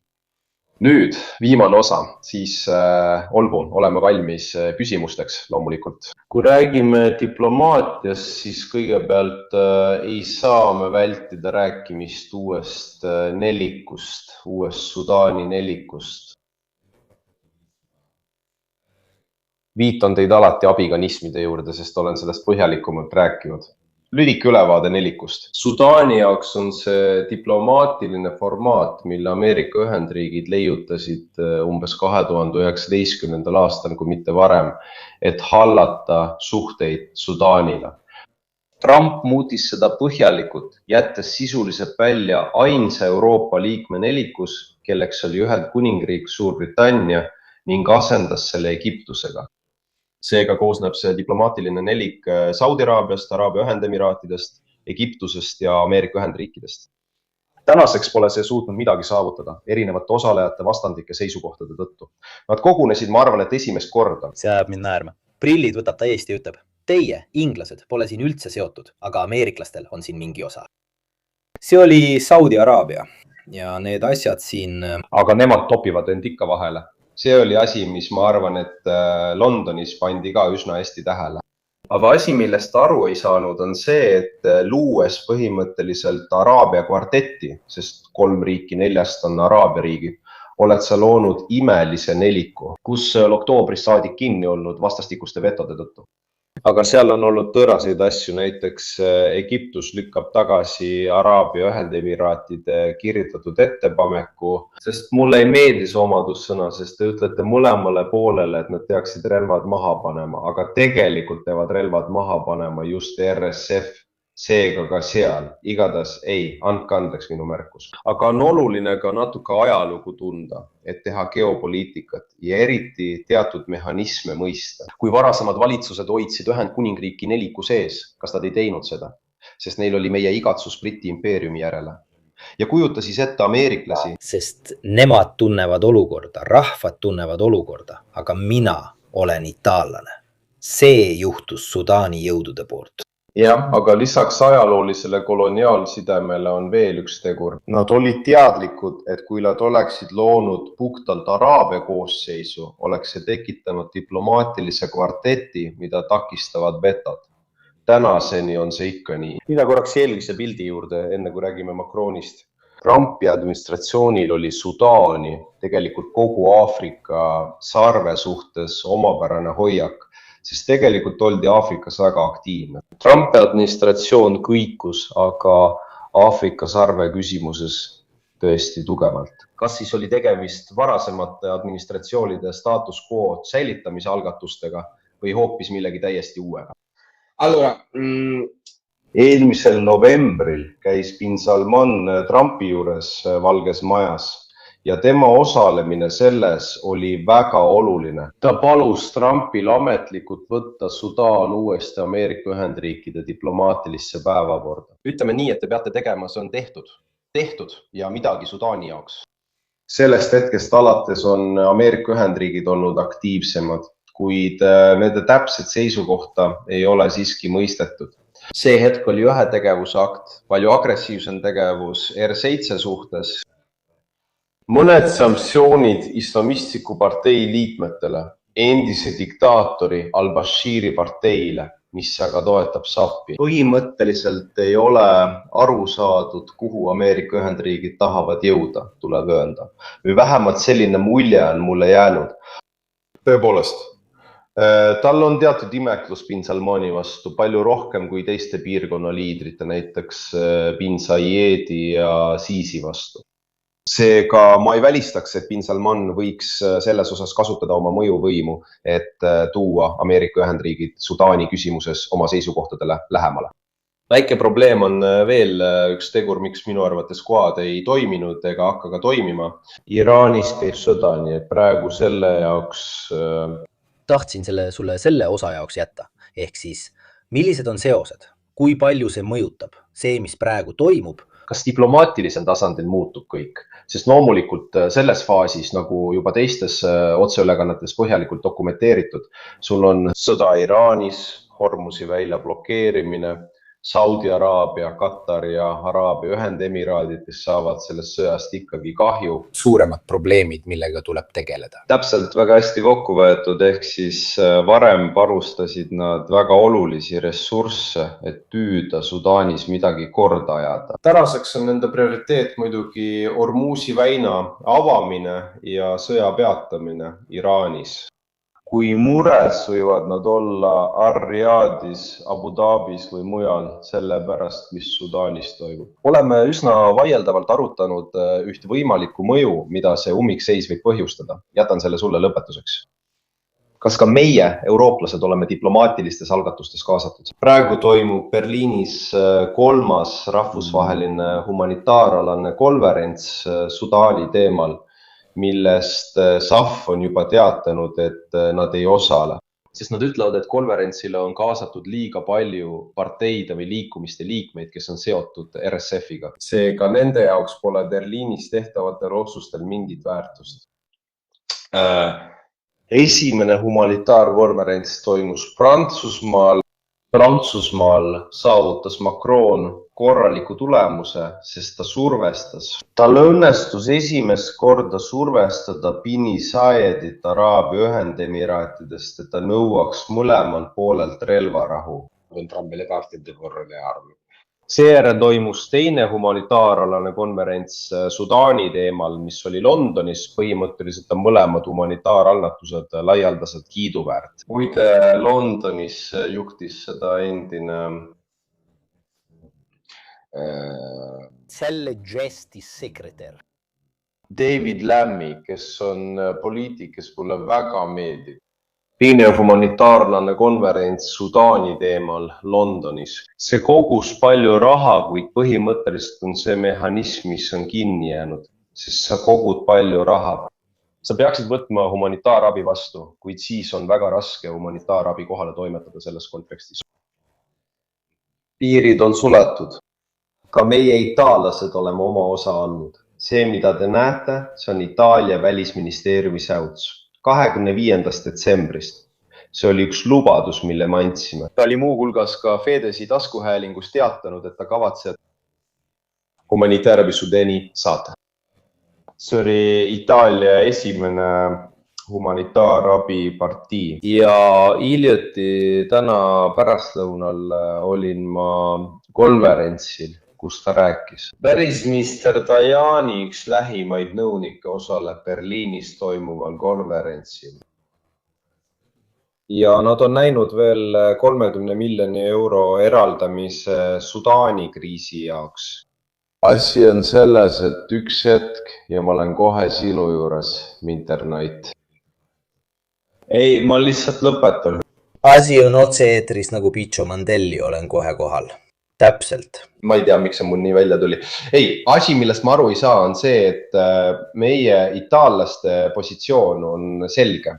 Nüüd viimane osa, siis olgu, oleme valmis küsimusteks loomulikult.
Kui räägime diplomaatiast, siis kõigepealt ei saa me vältida rääkimist uuest nelikust, uuest Sudaani nelikust.
Viitan teid alati abiganismide juurde, sest olen sellest põhjalikumalt rääkinud. Lühike ülevaade nelikust.
Sudaani jaoks on see diplomaatiline formaat, mille Ameerika Ühendriigid leiutasid umbes 2019. aastal, kui mitte varem, et hallata suhteid Sudaanile. Trump muutis seda põhjalikult, jättes sisuliselt välja ainsa Euroopa liikme nelikus, kelleks oli Ühendkuningriik, Suurbritannia ning asendas selle Egiptusega.
Seega koosneb see diplomaatiline nelik Saudi Araabiast, Araabia Ühendemiraatidest, Egiptusest ja Ameerika Ühendriikidest. Tänaseks pole see suutnud midagi saavutada erinevate osalejate vastandlike seisukohtade tõttu. Nad kogunesid, ma arvan, et esimest korda.
See ajab mind naerma. Prillid võtab täiesti ja ütleb, teie, inglased, pole siin üldse seotud, aga ameeriklastel on siin mingi osa.
See oli Saudi Araabia ja need asjad siin...
Aga nemad topivad end ikka vahele. See oli asi, mis ma arvan, et Londonis pandi ka üsna hästi tähele.
Aga asi, millest aru ei saanud, on see, et luues põhimõtteliselt Araabia kvartetti, sest 3 riiki 4 on Araabia riigid, oled sa loonud imelise neliku,
kus oktoobris saadik kinni olnud vastastikuste vetode tõttu.
Aga seal on olnud tõraseid asju, näiteks Egiptus lükkab tagasi Araabia Ühendemiraatide kirjutatud ettepaneku, sest mulle ei meeldi see omadussõna, sest te ütlete mõlemale poolele, et nad peaksid relvad maha panema, aga tegelikult peavad relvad maha panema just RSF, seega ka seal. Igatahes ei, andke andeks minu märkus. Aga on oluline ka natuke ajalugu tunda, et teha geopoliitikat ja eriti teatud mehhanisme mõista.
Kui varasemad valitsused hoidsid Ühendkuningriiki neliku sees, kas nad ei teinud seda? Sest neil oli meie igatsus Briti impeeriumi järele. Ja kujuta siis ette ameeriklasi.
Sest nemad tunnevad olukorda, rahvad tunnevad olukorda, aga mina olen itaallane. See juhtus Sudaani jõudude poolt.
Jah, aga lisaks ajaloolisele koloniaalsidemele on veel üks tegur. Nad olid teadlikud, et kui nad oleksid loonud puhtalt Araabia koosseisu, oleks see tekitanud diplomaatilise kvarteti, mida takistavad vetod. Tänaseni on see ikka nii.
Mida korraks eelmise pildi juurde, enne kui räägime Macronist.
Trumpi administratsioonil oli Sudaani, tegelikult kogu Aafrika sarve suhtes omapärane hoiak, sest tegelikult oldi Aafrikas väga aktiivne. Trumpi administratsioon kõikus, aga Aafrika sarve küsimuses tõesti tugevalt.
Kas siis oli tegemist varasemate administratsioonide status quo säilitamise algatustega või hoopis millegi täiesti uuega?
Eelmisel novembril käis bin Salman Trumpi juures Valges Majas ja tema osalemine selles oli väga oluline. Ta palus Trumpil ametlikult võtta Sudaan uuesti Ameerika Ühendriikide diplomaatilisse päevakorda.
Ütleme nii, et te peate tegema, see on tehtud ja midagi Sudaani jaoks.
Sellest hetkest alates on Ameerika Ühendriigid olnud aktiivsemad, kuid nende täpset seisukohta ei ole siiski mõistetud. See hetk oli ühe tegevusakt, palju agressiivsem tegevus R7 suhtes. Mõned sanktsioonid islamistliku partei liikmetele, endise diktaatori al-Bashiri parteile, mis aga toetab SAP-i. Põhimõtteliselt ei ole aru saadud, kuhu Ameerika Ühendriigid tahavad jõuda, tuleb öelda. Või vähemalt selline mulje on mulle jäänud.
Tõepoolest, tal on teatud imeklus bin Salmani vastu, palju rohkem kui teiste piirkonna liidrite, näiteks bin Zayedi ja Sisi vastu. Seega ma ei välistaks, et bin Salman võiks selles osas kasutada oma mõjuvõimu, et tuua Ameerika Ühendriigid Sudaani küsimuses oma seisukohtadele lähemale. Väike probleem on veel üks tegur, miks minu arvates Quad ei toiminud ega hakka ka toimima.
Iraanis käib sõda, nii et praegu selle jaoks...
Tahtsin sulle selle osa jaoks jätta, ehk siis millised on seosed, kui palju see mõjutab, see, mis praegu toimub.
kas diplomaatilisel tasandil muutub kõik, sest loomulikult selles faasis, nagu juba teistes otseülekannetes põhjalikult dokumenteeritud, sul on sõda Iraanis, Hormusi välja blokeerimine, Saudi Araabia, Katar ja Araabia Ühendemiraadid, kes saavad sellest sõjast ikkagi kahju.
Suuremad probleemid, millega tuleb tegeleda.
Täpselt väga hästi kokku võetud, ehk siis varem panustasid nad väga olulisi ressursse, et püüda Sudaanis midagi korda ajada.
Tänaseks on nende prioriteet muidugi Hormusi väina avamine ja sõja peatamine Iraanis.
Kui mures võivad nad olla Ar-Riyadis, Abu Dhabis või mujal selle pärast, mis Sudaanis toimub.
Oleme üsna vaieldavalt arutanud üht võimalikku mõju, mida see ummikseis võib põhjustada. Jätan selle sulle lõpetuseks. Kas ka meie, eurooplased, oleme diplomaatilistes algatustes kaasatud? Praegu toimub Berliinis 3. rahvusvaheline humanitaaralane konverents Sudaani teemal, millest SAF on juba teatanud, et nad ei osale. Sest nad ütlevad, et konverentsile on kaasatud liiga palju parteide või liikumiste liikmeid, kes on seotud RSF-iga. Seega nende jaoks pole Berliinis tehtavatel otsustel mingit väärtust.
Esimene humanitaarkonverents toimus Prantsusmaal. Prantsusmaal saavutas Macron korraliku tulemuse, sest ta survestas. Tal õnnestus esimest korda survestada Bini Zayedit Araabia Ühendemiraatidest, et ta nõuaks mõlemal poolelt relvarahu. Seejärel toimus teine humanitaaralane konverents Sudaani teemal, mis oli Londonis. Põhimõtteliselt on mõlemad humanitaaralgatused laialdaselt kiiduväärt. Muide, Londonis juhtis seda endine
selle Justice sekretär
David Lammy, kes on poliitik, kes mulle väga meeldib. Teine humanitaarlane konverents Sudaani teemal Londonis. See kogus palju raha, kuid põhimõtteliselt on see mehhanism, mis on kinni jäänud, sest sa kogud palju raha. Sa peaksid võtma humanitaarabi vastu, kuid siis on väga raske humanitaarabi kohale toimetada selles kontekstis. Piirid on suletud. Ka meie itaallased oleme oma osa andnud. See, mida te näete, see on Itaalia välisministeeriumi säuts 25. detsembrist. See oli üks lubadus, mille me andsime. Ta oli muu hulgas ka Fedesi taskuhäälingus teatanud, et ta kavatseb humanitaarabi Sudaani saata. See oli Itaalia esimene humanitaarabi partii. Ja hiljuti täna pärastlõunal olin ma konverentsil, kus ta rääkis. Välisminister Tajani, üks lähimaid nõunikke, osaleb Berliinis toimuval konverentsil. Ja nad on näinud veel 30 miljoni euro eraldamise Sudaani kriisi jaoks. Asi on selles, et üks hetk ja ma olen kohe sinu juures, Minternight. Ei, ma lihtsalt lõpetan.
Asi on otse-eetris nagu Picho Mandelli, olen kohe kohal. Täpselt.
Ma ei tea, miks see mul nii välja tuli. Ei, asi, millest ma aru ei saa, on see, et meie itaallaste positsioon on selge.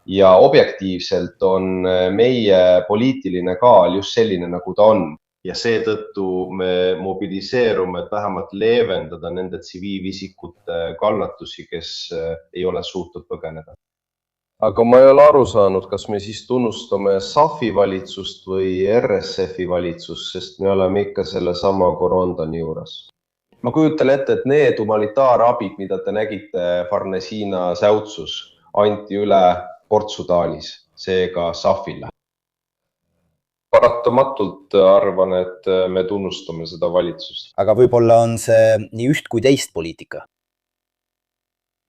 Ja objektiivselt on meie poliitiline kaal just selline, nagu ta on. Ja seetõttu me mobiliseerume, et vähemalt leevendada nende tsiviilisikute kannatusi, kes ei ole suutnud põgeneda. Aga ma ei ole aru saanud, kas me siis tunnustame SAF-i valitsust või RSF-i valitsust, sest me oleme ikka selle sama Corondani juures. Ma kujutan ette, et need humanitaarabid, mida te nägite Farnesina säutsus, anti üle Port-Sudaanis, seega SAF-ile. Paratamatult arvan, et me tunnustame seda valitsust.
Aga võib-olla on see nii üht kui teist poliitika.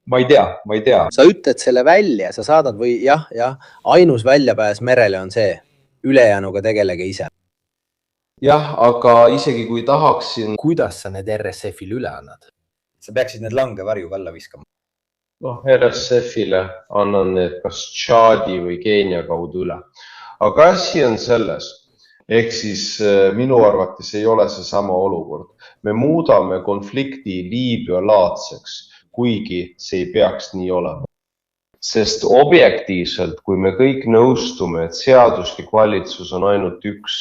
Ma ei tea.
Sa ütled selle välja, sa saadad või jah, ainus väljapääs merele on see. Ülejäänuga tegelege ise.
Jah, aga isegi kui tahaksin...
Kuidas sa need RSF-ile üle annad? Sa peaksid need langevarju alla viskama.
RSF-ile annan need kas Tšaadi või Keenia kaudu üle. Aga asi on selles. Ehk siis minu arvates ei ole see sama olukord. Me muudame konflikti Liibüa laadseks, kuigi see ei peaks nii olema. Sest objektiivselt, kui me kõik nõustume, et seaduslik valitsus on ainult üks,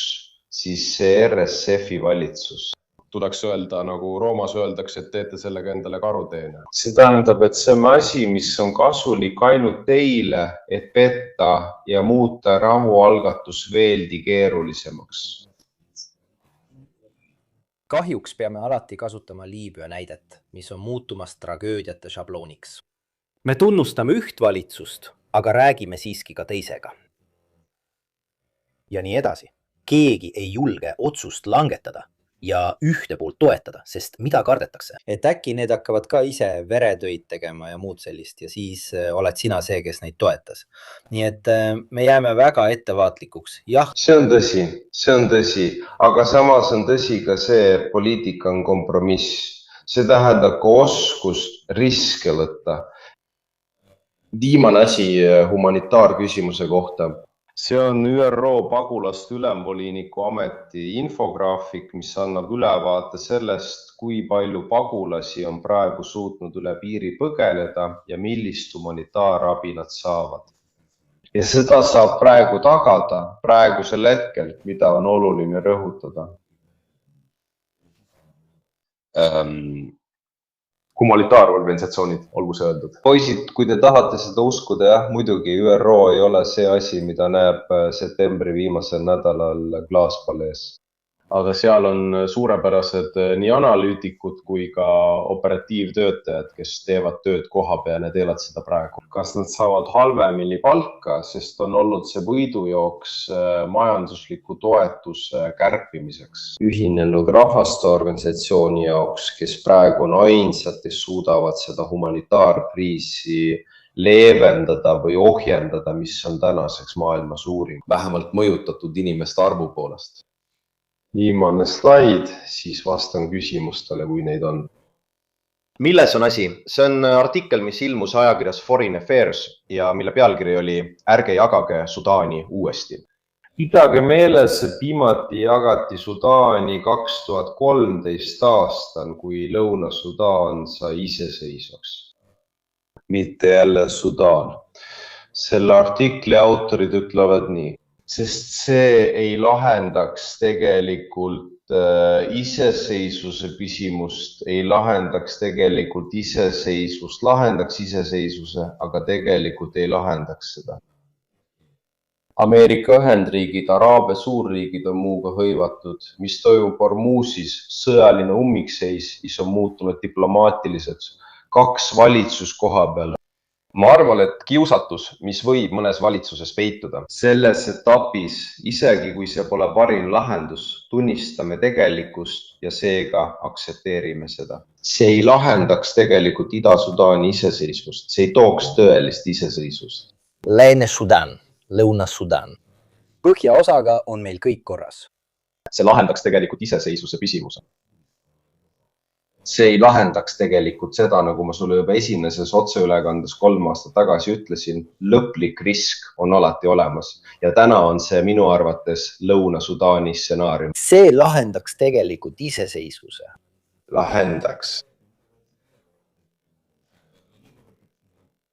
siis see RSF-i valitsus. tuleks öelda, nagu Roomas öeldakse, et teete sellega endale karuteene.
See tähendab, et see on asi, mis on kasulik ainult teile, et petta ja muuta rahualgatus veelgi keerulisemaks.
Kahjuks peame alati kasutama Liibüa näidet, mis on muutumas tragöödiate šablooniks. Me tunnustame üht valitsust, aga räägime siiski ka teisega. Ja nii edasi. Keegi ei julge otsust langetada ja ühte poolt toetada, sest mida kardetakse? Et äkki need hakkavad ka ise veretöid tegema ja muud sellist ja siis oled sina see, kes neid toetas. Nii et me jääme väga ettevaatlikuks. Jah.
See on tõsi, aga samas on tõsi ka see, et poliitika on kompromiss. See tähendab ka oskust riske võtta.
Viimane asi humanitaarküsimuse kohta. See on ÜRO pagulaste ülemvoliniku ameti infograafik, mis annab ülevaate sellest, kui palju pagulasi on praegu suutnud üle piiri põgeneda ja millist humanitaarabi nad saavad. Ja seda saab praegu tagada praegusel hetkel, mida on oluline rõhutada. Humanitaarorganisatsioonid, olgu see öeldud.
Poisid, kui te tahate seda uskuda, jah, muidugi ÜRO ei ole see asi, mida näeb septembri viimasel nädalal Klaaspalees.
Aga seal on suurepärased nii analüütikud kui ka operatiivtöötajad, kes teevad tööd koha peal ja teevad seda praegu. Kas nad saavad halvemini palka, sest on olnud see võidujooks majandusliku toetuse kärpimiseks.
Ühinenud rahvaste organisatsiooni jaoks, kes praegu on ainsad, kes suudavad seda humanitaarkriisi leevendada või ohjendada, mis on tänaseks maailma suurim.
Vähemalt mõjutatud inimeste arvu poolest. Viimane slaid, siis vastan küsimustele, kui neid on. Milles on asi? See on artikkel, mis ilmus ajakirjas Foreign Affairs ja mille pealkiri oli Ärge jagage Sudaani uuesti.
Pidage meeles, et viimati jagati Sudaani 2013 aastal, kui Lõuna-Sudaan sai iseseisvaks. Mitte jälle Sudaan. Selle artikli autorid ütlevad nii. Sest see ei lahendaks tegelikult iseseisvuse küsimust, ei lahendaks tegelikult iseseisvust, lahendaks iseseisvuse, aga tegelikult ei lahendaks seda. Ameerika Ühendriigid, Araabia suurriigid on muuga hõivatud, mis toimub Hormusis, sõjaline ummikseis, mis on muutunud diplomaatiliseks, 2 valitsus koha peal. Ma arvan, et kiusatus, mis võib mõnes valitsuses peituda. Selles etapis, isegi kui see pole parim lahendus, tunnistame tegelikkust ja seega aksepteerime seda. See ei lahendaks tegelikult Ida-Sudaani iseseisvust, see ei tooks tõelist iseseisvust.
Lääne-Sudan, Lõuna-Sudan. Põhjaosaga on meil kõik korras.
See lahendaks tegelikult iseseisvuse küsimuse.
See ei lahendaks tegelikult seda, nagu ma sulle juba esimeses otseülekandes 3 aastat tagasi ütlesin, lõplik risk on alati olemas ja täna on see minu arvates Lõuna-Sudaani stsenaarium.
See lahendaks tegelikult iseseisvuse.
Lahendaks.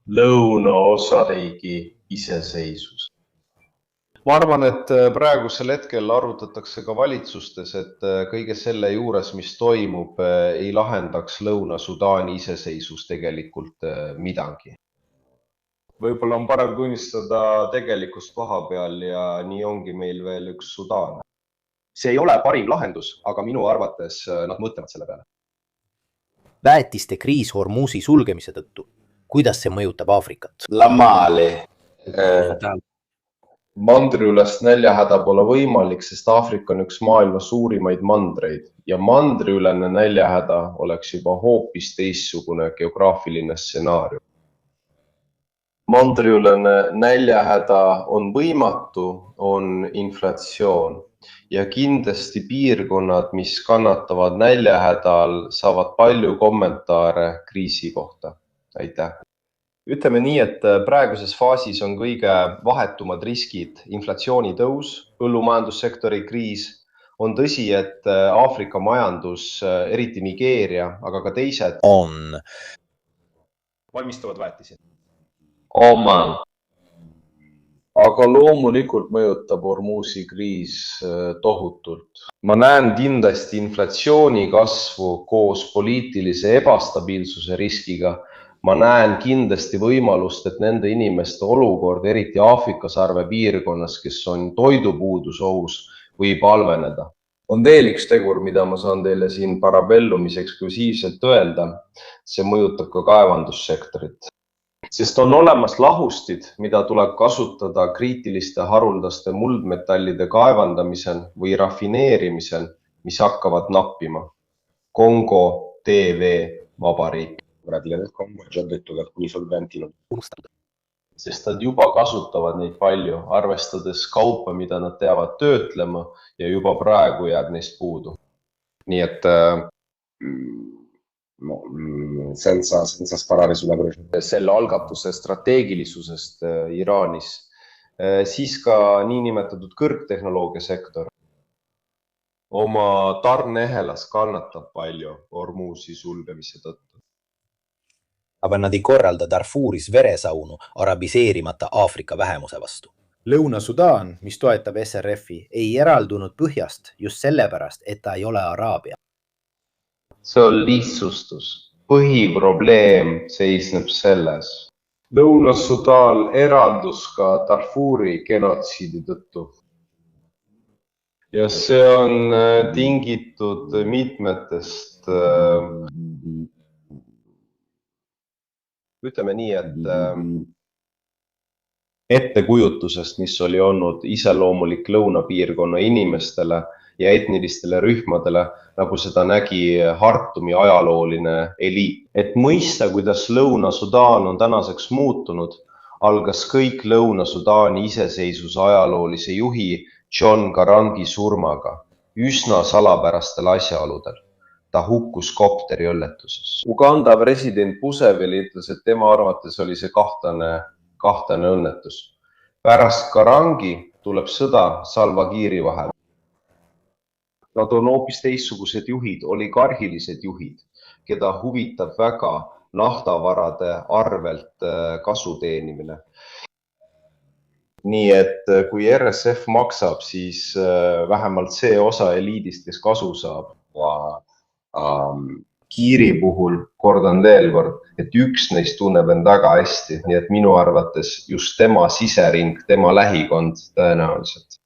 Lõunaosariigi iseseisvus.
Ma arvan, et praegusel hetkel arvutatakse ka valitsustes, et kõige selle juures, mis toimub, ei lahendaks Lõuna-Sudaani iseseisvus tegelikult midagi. Võib-olla on parem tunnistada tegelikkust koha peal ja nii ongi meil veel üks Sudaan. See ei ole parim lahendus, aga minu arvates nad mõtlevad selle peale.
Väetiste kriis Hormusi sulgemise tõttu. Kuidas see mõjutab Aafrikat?
Lamali. Mandriülest näljahäda pole võimalik, sest Aafrika on üks maailma suurimaid mandreid ja mandriülene näljahäda oleks juba hoopis teistsugune geograafiline stsenaarium. Mandriülene näljahäda on võimatu, on inflatsioon ja kindlasti piirkonnad, mis kannatavad näljahädal, saavad palju kommentaare kriisi kohta. Aitäh!
Ütleme nii, et praeguses faasis on kõige vahetumad riskid inflatsiooni tõus, põllumajandussektori kriis. On tõsi, et Aafrika majandus, eriti Nigeeria, aga ka teised valmistavad väetisi.
Oman. aga loomulikult mõjutab Hormuzi kriis tohutult. Ma näen kindlasti inflatsiooni kasvu koos poliitilise ebastabiilsuse riskiga. Ma näen kindlasti võimalust, et nende inimeste olukord, eriti Aafrika sarve piirkonnas, kes on toidupuudus ohus, võib halveneda. On veel üks tegur, mida ma saan teile siin Parabellumis eksklusiivselt öelda. See mõjutab ka kaevandussektorit. Sest on olemas lahustid, mida tuleb kasutada kriitiliste haruldaste muldmetallide kaevandamisel või rafineerimisel, mis hakkavad nappima. Kongo TV Vabariik.
Praticamente Congo ha già detto che alcuni solventi non
Sest nad juba kasutavad neid palju, arvestades kaupa, mida nad teavad töötlema ja juba praegu jääb neist puudu.
Nii et senza sparare sulla croce.
Selle algatuse strateegilisusest Iraanis. Siis ka niinimetatud kõrgtehnoloogia sektor. Oma tarnehelas kannatab palju Hormuzi sulgemise tõttu.
aga nad ei korralda Darfuris veresaunu arabiseerimata Aafrika vähemuse vastu. Lõuna-Sudaan, mis toetab SRF-i, ei eraldunud põhjast just sellepärast, et ta ei ole Araabia.
See on lihtsustus. Põhiprobleem seisneb selles. Lõuna-Sudaan eraldus ka Darfuri genotsiidi tõttu. Ja see on tingitud mitmetest ütleme nii, et ettekujutusest, mis oli olnud iseloomulik lõunapiirkonna inimestele ja etnilistele rühmadele, nagu seda nägi Hartumi ajalooline eliit. Et mõista, kuidas Lõuna-Sudaan on tänaseks muutunud, algas kõik Lõuna-Sudaani iseseisvuse ajaloolise juhi John Garangi surmaga, üsna salapärastel asjaoludel. Ta hukkus kopteriõnnetuses. Uganda president Museveni ütles, et tema arvates oli see kahtlane õnnetus. Pärast Garangi tuleb sõda Salva Kiiri vahel. Nad on hoopis teistsugused juhid, oligarhilised juhid, keda huvitab väga naftavarade arvelt kasu teenimine. Nii et kui RSF maksab, siis vähemalt see osa eliidist, kes kasu saab. Kiiri puhul, kordan veel kord, et üks neist tunneb end väga hästi, nii et minu arvates just tema sisering, tema lähikond tõenäoliselt.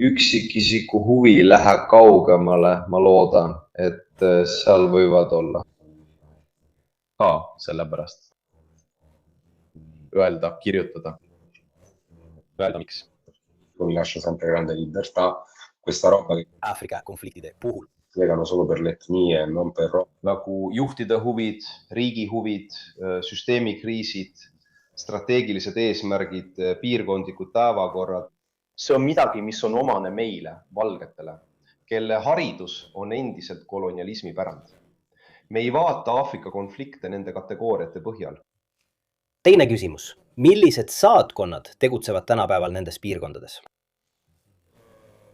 Üksikisiku huvi läheb kaugemale, ma loodan, et seal võivad olla. Sellepärast. Öelda, kirjutada. Öelda miks.
Mi lascia sempre grande libertà. Questa roba che
Aafrika konfliktide puhul.
Legano solo per l'etnia e non per
Nagu juhtide huvid, riigi huvid, süsteemikriisid, strateegilised eesmärgid, piirkondlikud päevakorrad. See on midagi, mis on omane meile, valgetele, kelle haridus on endiselt kolonialismi pärand. Me ei vaata Aafrika konflikte nende kategooriate põhjal.
Teine küsimus. Millised saatkonnad tegutsevad tänapäeval nendes piirkondades?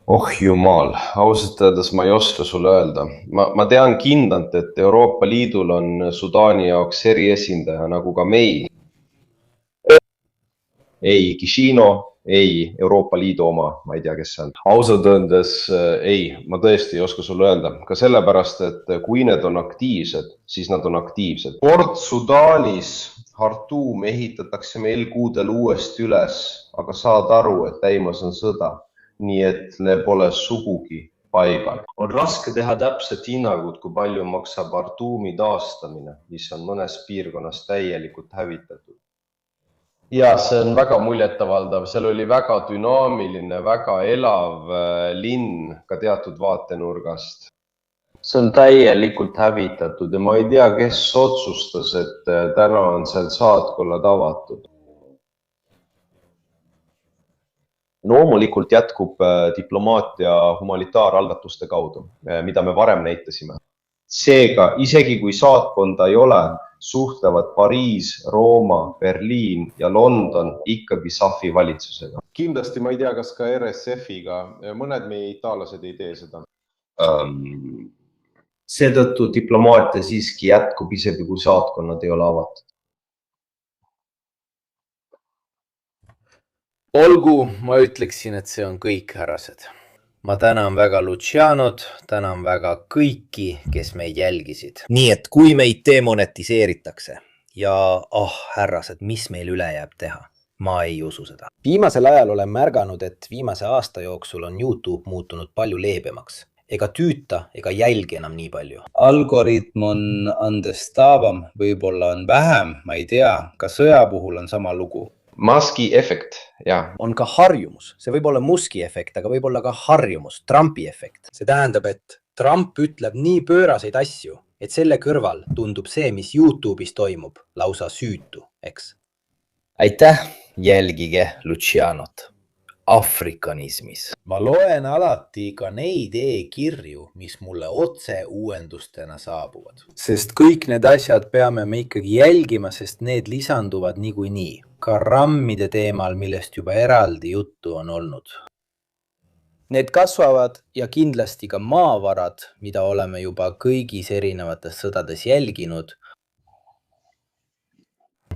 Oh jumal, ausalt öeldes ma ei oska sulle öelda. Ma tean kindlalt, et Euroopa Liidul on Sudaani jaoks eriesindaja, nagu ka meil. Ei Kishino, ei Euroopa Liidu oma, ma ei tea, kes see on. Ausalt öeldes ei, ma tõesti ei oska sulle öelda. Ka sellepärast, et kui need on aktiivsed, siis nad on aktiivsed. Port Sudaanis Khartoum ehitatakse meil kuudel uuesti üles, aga saad aru, et käimas on sõda. Nii et ne pole sugugi paigal. On raske teha täpset hinnangut, kui palju maksab Khartoumi taastamine, mis on mõnes piirkonnas täielikult hävitatud. Ja see on väga muljetavaldav. Seal oli väga dünaamiline, väga elav linn ka teatud vaatenurgast. See on täielikult hävitatud ja ma ei tea, kes otsustas, et täna on seal saatkonnad avatud. Loomulikult jätkub diplomaatia humanitaaralgatuste kaudu, mida me varem näitasime. Seega, isegi kui saatkonda ei ole, suhtlevad Pariis, Rooma, Berliin ja London ikkagi SAF-i valitsusega. Kindlasti ma ei tea, kas ka RSF-iga. Mõned meie itaallased ei tee seda. Seetõttu diplomaatia siiski jätkub, isegi kui saatkonnad ei ole avatud.
olgu, ma ütleksin, et see on kõik, härrased. Ma tänan väga Lucianot, tänan väga kõiki, kes meid jälgisid.
nii et kui meid demonetiseeritakse ja härrased, mis meil üle jääb teha? Ma ei usu seda. Viimasel ajal olen märganud, et viimase aasta jooksul on YouTube muutunud palju leebemaks. Ega tüüta, ega jälgi enam nii palju.
Algoritm on andestavam, võib-olla on vähem, ma ei tea, ka sõja puhul on sama lugu.
Muski efekt, jah.
On ka harjumus. See võib olla Muski efekt, aga võib olla ka harjumus, Trumpi efekt. See tähendab, et Trump ütleb nii pööraseid asju, et selle kõrval tundub see, mis YouTube'is toimub, lausa süütu, eks? Aitäh, jälgige Lucianot. Afrikanismis. Ma loen alati ka neid e-kirju, mis mulle otse uuendustena saabuvad. Sest kõik need asjad peame me ikkagi jälgima, sest need lisanduvad niikuinii. Ka rammide teemal, millest juba eraldi juttu on olnud. Need kasvavad ja kindlasti ka maavarad, mida oleme juba kõigis erinevates sõdades jälginud.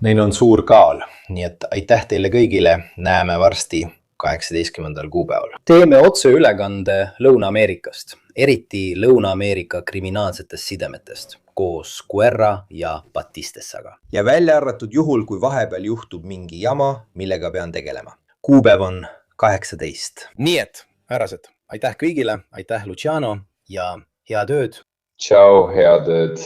Neil on suur kaal, nii et aitäh teile kõigile, näeme varsti 18. kuupäeval. Teeme otseülekande Lõuna-Ameerikast, eriti Lõuna-Ameerika kriminaalsetest sidemetest, koos Guerra ja Batistessaga. Ja välja arvatud juhul, kui vahepeal juhtub mingi jama, millega pean tegelema. Kuupäev on 18. Nii et, härrased, aitäh kõigile, aitäh Luciano ja head ööd.
Tšau, head ööd.